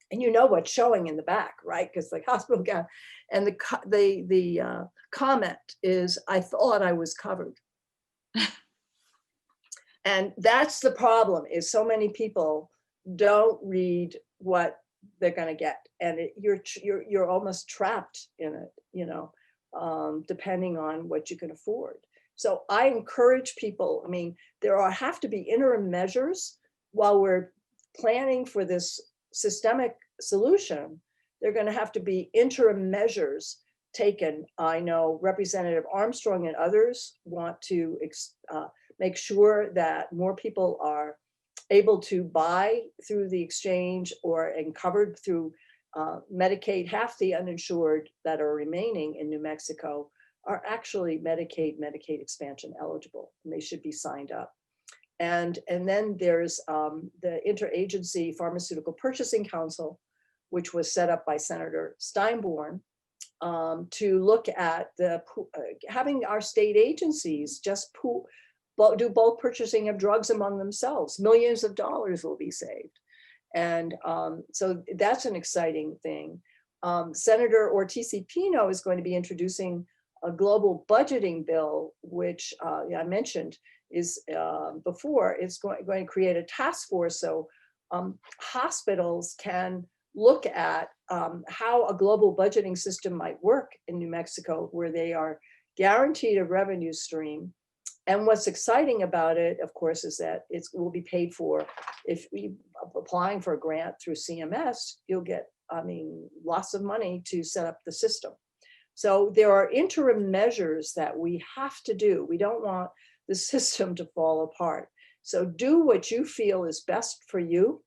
Speaker 3: and you know what's showing in the back, right? Because the hospital gown, and the comment is, "I thought I was covered." And that's the problem, is so many people don't read what they're going to get, and you're almost trapped in it, you know, depending on what you can afford. So I encourage people. I mean, have to be interim measures while we're planning for this systemic solution. They're going to have to be interim measures taken. I know Representative Armstrong and others want to make sure that more people are able to buy through the exchange and covered through Medicaid. Half the uninsured that are remaining in New Mexico are actually Medicaid expansion eligible, and they should be signed up. And then there's the Interagency Pharmaceutical Purchasing Council, which was set up by Senator Steinborn, to look at having our state agencies just do bulk purchasing of drugs among themselves. Millions of dollars will be saved. And so that's an exciting thing. Senator Ortiz-Pino is going to be introducing a global budgeting bill, which I mentioned is before. It's going to create a task force so hospitals can look at how a global budgeting system might work in New Mexico, where they are guaranteed a revenue stream. And what's exciting about it, of course, is that it will be paid for. If we applying for a grant through CMS, you'll get, lots of money to set up the system. So there are interim measures that we have to do. We don't want the system to fall apart. So do what you feel is best for you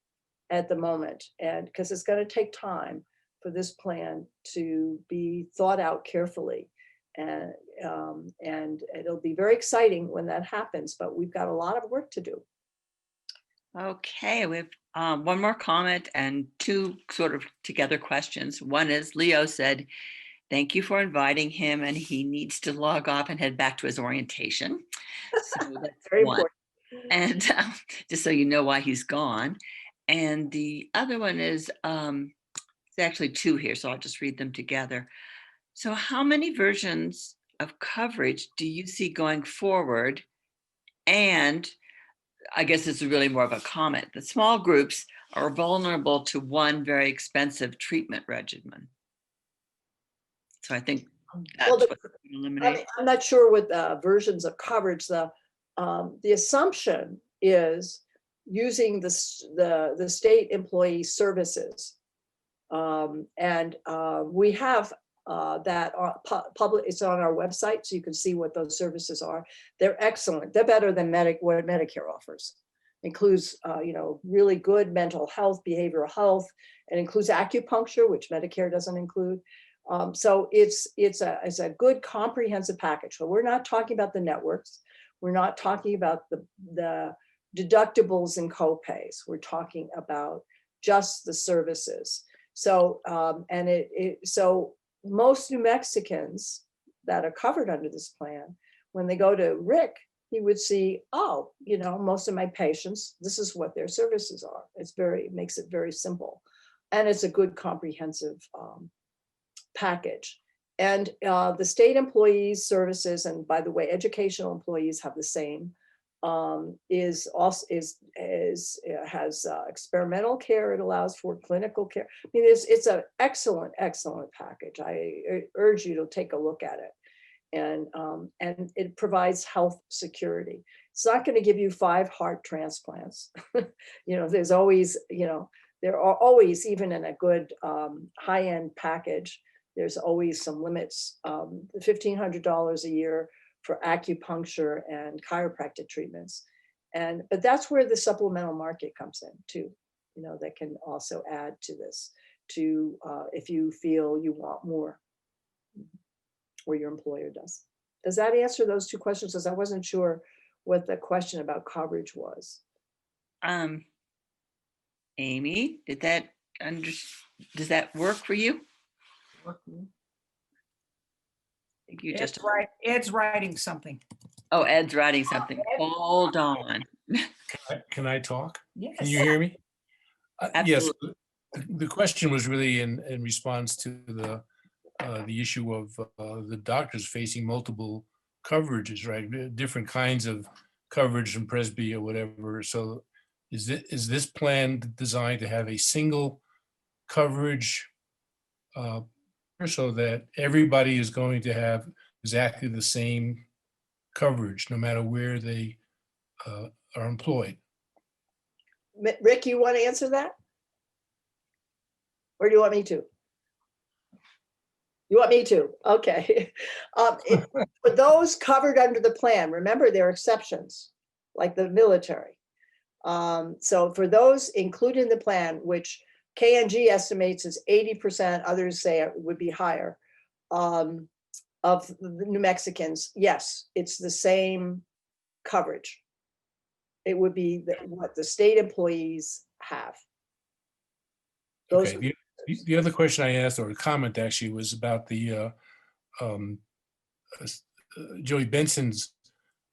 Speaker 3: at the moment, and because it's going to take time for this plan to be thought out carefully. And it'll be very exciting when that happens, but we've got a lot of work to do.
Speaker 1: Okay, we have one more comment and 2 sort of together questions. One is, Leo said, "Thank you for inviting him, and he needs to log off and head back to his orientation." So that's
Speaker 3: Very
Speaker 1: one.
Speaker 3: important.
Speaker 1: And just so you know why he's gone. And the other one is, it's actually 2 here, so I'll just read them together. So how many versions of coverage do you see going forward? And I guess this is really more of a comment. The small groups are vulnerable to one very expensive treatment regimen. So I think that's what we eliminate.
Speaker 3: I'm not sure with versions of coverage. The assumption is using the state employee services, and we have that public. It's on our website, so you can see what those services are. They're excellent. They're better than what Medicare offers. Includes really good mental health, behavioral health. It includes acupuncture, which Medicare doesn't include. So it's a good comprehensive package. So we're not talking about the networks. We're not talking about the deductibles and copays. We're talking about just the services. So so most New Mexicans that are covered under this plan, when they go to Rick, he would see, oh, most of my patients, this is what their services are. It makes it very simple. And it's a good comprehensive package. And the state employees services, and by the way, educational employees have the same, has experimental care. It allows for clinical care. I mean, it's an excellent package. I urge you to take a look at it. And it provides health security. It's not going to give you 5 heart transplants. There's always, there are always, even in a good high-end package, there's always some limits. $1,500 a year for acupuncture and chiropractic treatments. But that's where the supplemental market comes in too. That can also add to this, if you feel you want more, or your employer does. Does that answer those 2 questions? Because I wasn't sure what the question about coverage was.
Speaker 1: Amy, does that work for you? I think you just.
Speaker 7: Ed's writing something.
Speaker 1: Oh, Ed's writing something. Hold on.
Speaker 8: Can I talk?
Speaker 7: Yes.
Speaker 8: Can you hear me? Yes.
Speaker 1: Absolutely.
Speaker 8: The question was really in response to the issue of the doctors facing multiple coverages, right? Different kinds of coverage from Presby or whatever. So is this plan designed to have a single coverage so that everybody is going to have exactly the same coverage no matter where they are employed?
Speaker 3: Rick, you want to answer that? Or do you want me to? You want me to? Okay. For those covered under the plan, remember there are exceptions, like the military. So for those included in the plan, which KNG estimates is 80%, others say it would be higher, of the New Mexicans, yes, it's the same coverage. It would be what the state employees have. Those
Speaker 8: Okay. The other question I asked, or a comment actually, was about the Joey Benson's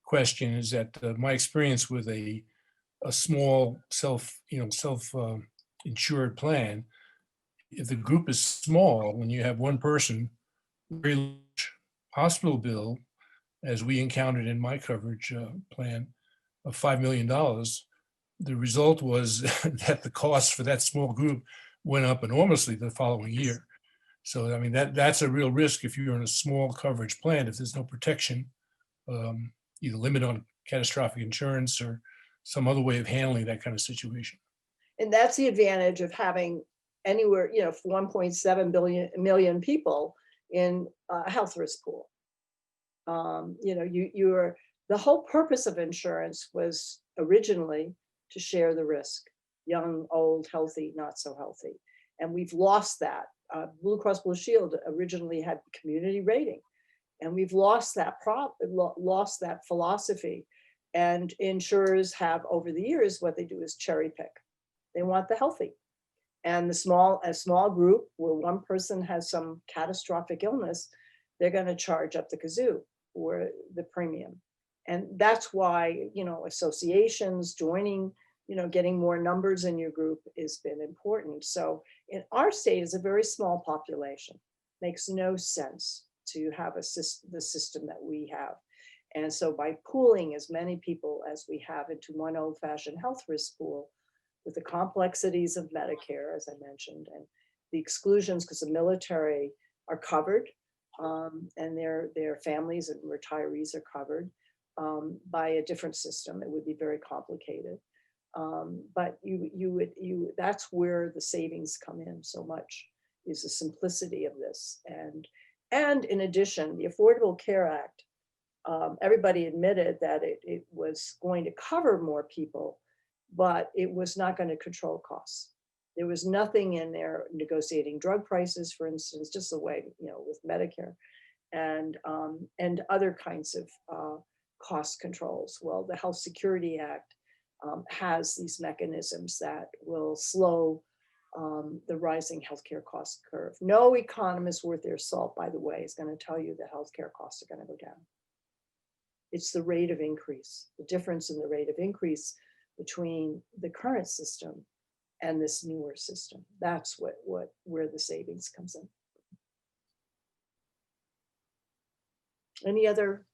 Speaker 8: question. Is that my experience with a small self-insured plan, if the group is small, when you have one person, very large hospital bill, as we encountered in my coverage plan, of $5 million, the result was that the costs for that small group went up enormously the following year. So, I mean, that's a real risk if you're in a small coverage plan, if there's no protection, either limit on catastrophic insurance or some other way of handling that kind of situation.
Speaker 3: And that's the advantage of having anywhere, 1.7 million people in a health risk pool. The whole purpose of insurance was originally to share the risk. Young, old, healthy, not so healthy. And we've lost that. Blue Cross Blue Shield originally had community rating, and we've lost that lost that philosophy. And insurers have, over the years, what they do is cherry pick. They want the healthy. And a small group where one person has some catastrophic illness, they're going to charge up the kazoo for the premium. And that's why, associations joining, getting more numbers in your group has been important. So in our state, it's a very small population. Makes no sense to have the system that we have. And so by pooling as many people as we have into one old-fashioned health risk pool, with the complexities of Medicare, as I mentioned, and the exclusions, because the military are covered, and their families and retirees are covered by a different system. It would be very complicated. But that's where the savings come in so much, is the simplicity of this. And in addition, the Affordable Care Act, everybody admitted that it was going to cover more people, but it was not going to control costs. There was nothing in there negotiating drug prices, for instance, just the way, with Medicare and other kinds of cost controls. Well, the Health Security Act has these mechanisms that will slow the rising healthcare cost curve. No economist worth their salt, by the way, is going to tell you that healthcare costs are going to go down. It's the rate of increase, the difference in the rate of increase between the current system and this newer system. That's where the savings comes in. Any other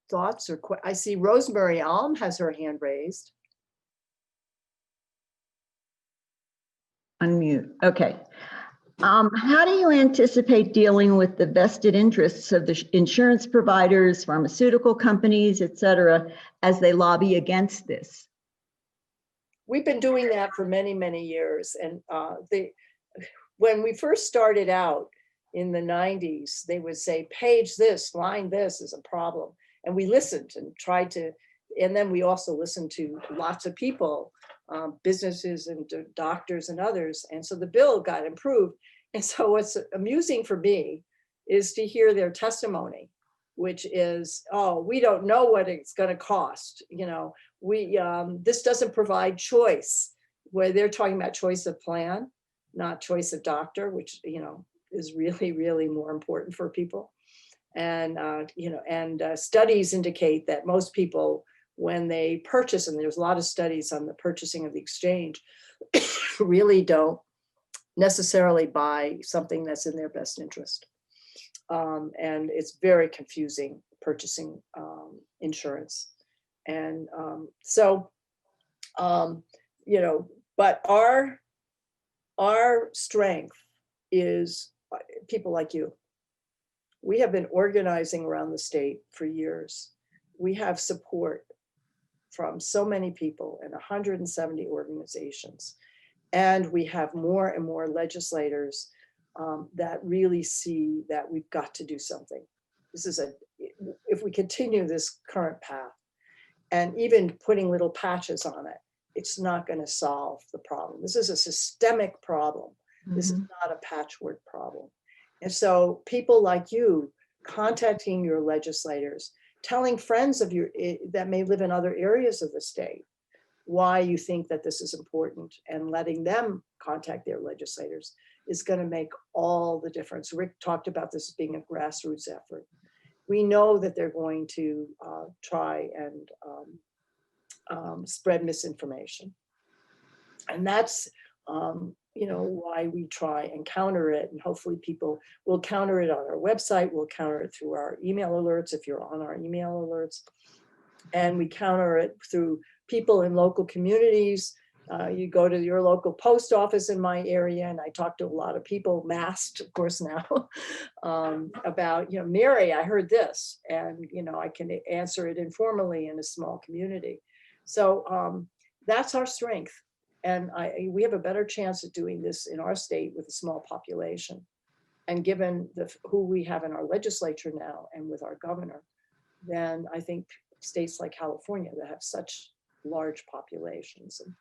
Speaker 3: thoughts or I see Rosemary Alm has her hand raised.
Speaker 9: Unmute. Okay. How do you anticipate dealing with the vested interests of the insurance providers, pharmaceutical companies, et cetera, as they lobby against this?
Speaker 3: We've been doing that for many, many years. And when we first started out in the 90s, they would say, page this, line this is a problem. And we listened and tried to, and then we also listened to lots of people, businesses and doctors and others. And so the bill got improved. And so what's amusing for me is to hear their testimony, which is, oh, we don't know what it's going to cost. You know, this doesn't provide choice, where they're talking about choice of plan, not choice of doctor, which, you know, is really, really more important for people. And, studies indicate that most people, when they purchase, and there's a lot of studies on the purchasing of the exchange, really don't necessarily buy something that's in their best interest. And it's very confusing purchasing insurance. And but our strength is people like you. We have been organizing around the state for years. We have support from so many people and 170 organizations. And we have more and more legislators that really see that we've got to do something. If we continue this current path and even putting little patches on it, it's not going to solve the problem. This is a systemic problem. Mm-hmm. This is not a patchwork problem. And so people like you contacting your legislators, telling friends of you that may live in other areas of the state why you think that this is important, and letting them contact their legislators is going to make all the difference. Rick talked about this being a grassroots effort. We know that they're going to try and spread misinformation. And that's why we try and counter it, and hopefully people will counter it on our website. We'll counter it through our email alerts if you're on our email alerts, and we counter it through people in local communities. You go to your local post office in my area, and I talk to a lot of people, masked, of course, now, about, Mary, I heard this, and, I can answer it informally in a small community. So that's our strength. And we have a better chance of doing this in our state with a small population. And given who we have in our legislature now and with our governor, then I think states like California that have such large populations. And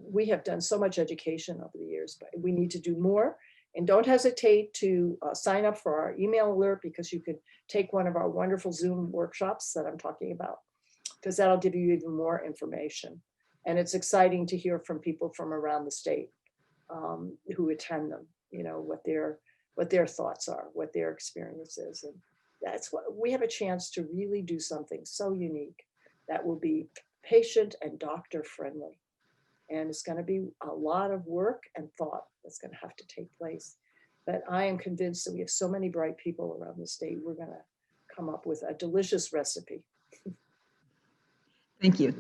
Speaker 3: we have done so much education over the years, but we need to do more. And don't hesitate to sign up for our email alert, because you could take one of our wonderful Zoom workshops that I'm talking about, because that'll give you even more information. And it's exciting to hear from people from around the state who attend them, what their thoughts are, what their experience is. And that's what we have a chance to really do something so unique that will be patient and doctor friendly. And it's going to be a lot of work and thought that's going to have to take place. But I am convinced that we have so many bright people around the state, we're going to come up with a delicious recipe.
Speaker 9: Thank you.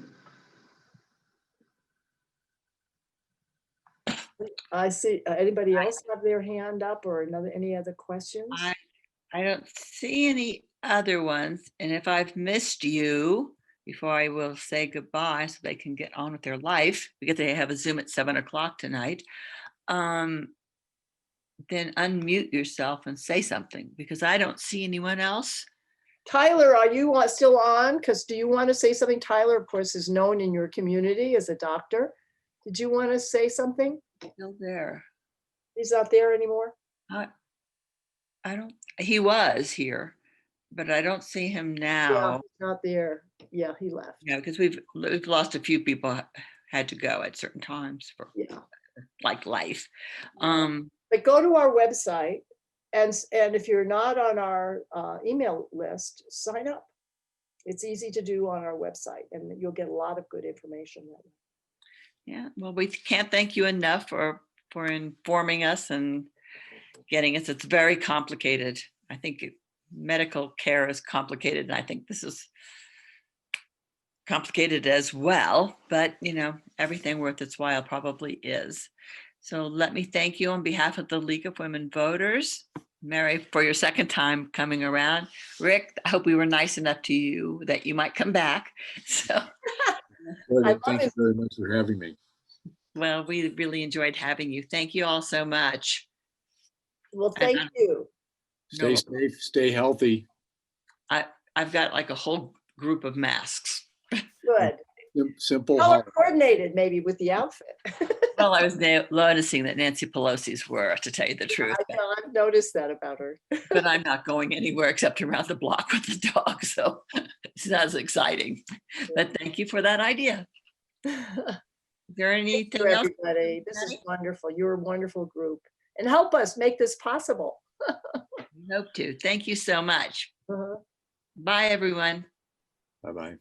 Speaker 3: I see. Anybody else have their hand up, or any other questions?
Speaker 1: I don't see any other ones. And if I've missed you, before I will say goodbye so they can get on with their life, because they have a Zoom at 7:00 tonight, then unmute yourself and say something, because I don't see anyone else.
Speaker 3: Tyler, are you still on? Because do you want to say something? Tyler, of course, is known in your community as a doctor. Did you want to say something?
Speaker 1: Still there.
Speaker 3: He's not there anymore?
Speaker 1: I don't, he was here, but I don't see him now.
Speaker 3: Yeah, he's not there. Yeah, he left.
Speaker 1: Yeah, because we've lost a few people had to go at certain times for
Speaker 3: Yeah.
Speaker 1: like life.
Speaker 3: But go to our website, and if you're not on our email list, sign up. It's easy to do on our website, and you'll get a lot of good information that way.
Speaker 1: Yeah, well, we can't thank you enough for informing us and getting us. It's very complicated. I think medical care is complicated, and I think this is complicated as well, but everything worth its while probably is. So let me thank you on behalf of the League of Women Voters. Mary, for your second time coming around. Rick, I hope we were nice enough to you that you might come back. So,
Speaker 2: Thank you very much for having me.
Speaker 1: well, we really enjoyed having you. Thank you all so much.
Speaker 3: Well, thank you.
Speaker 2: Stay safe, stay healthy.
Speaker 1: I've got like a whole group of masks.
Speaker 3: Good.
Speaker 2: Simple.
Speaker 3: Color coordinated, maybe, with the outfit.
Speaker 1: Well, I was noticing that Nancy Pelosi's were, to tell you the truth.
Speaker 3: I've noticed that about her.
Speaker 1: But I'm not going anywhere except around the block with the dog, so it's not as exciting. But thank you for that idea. Is there anything else?
Speaker 3: Everybody, this is wonderful. You're a wonderful group, and help us make this possible.
Speaker 1: We hope to. Thank you so much. Bye, everyone.
Speaker 2: Bye-bye.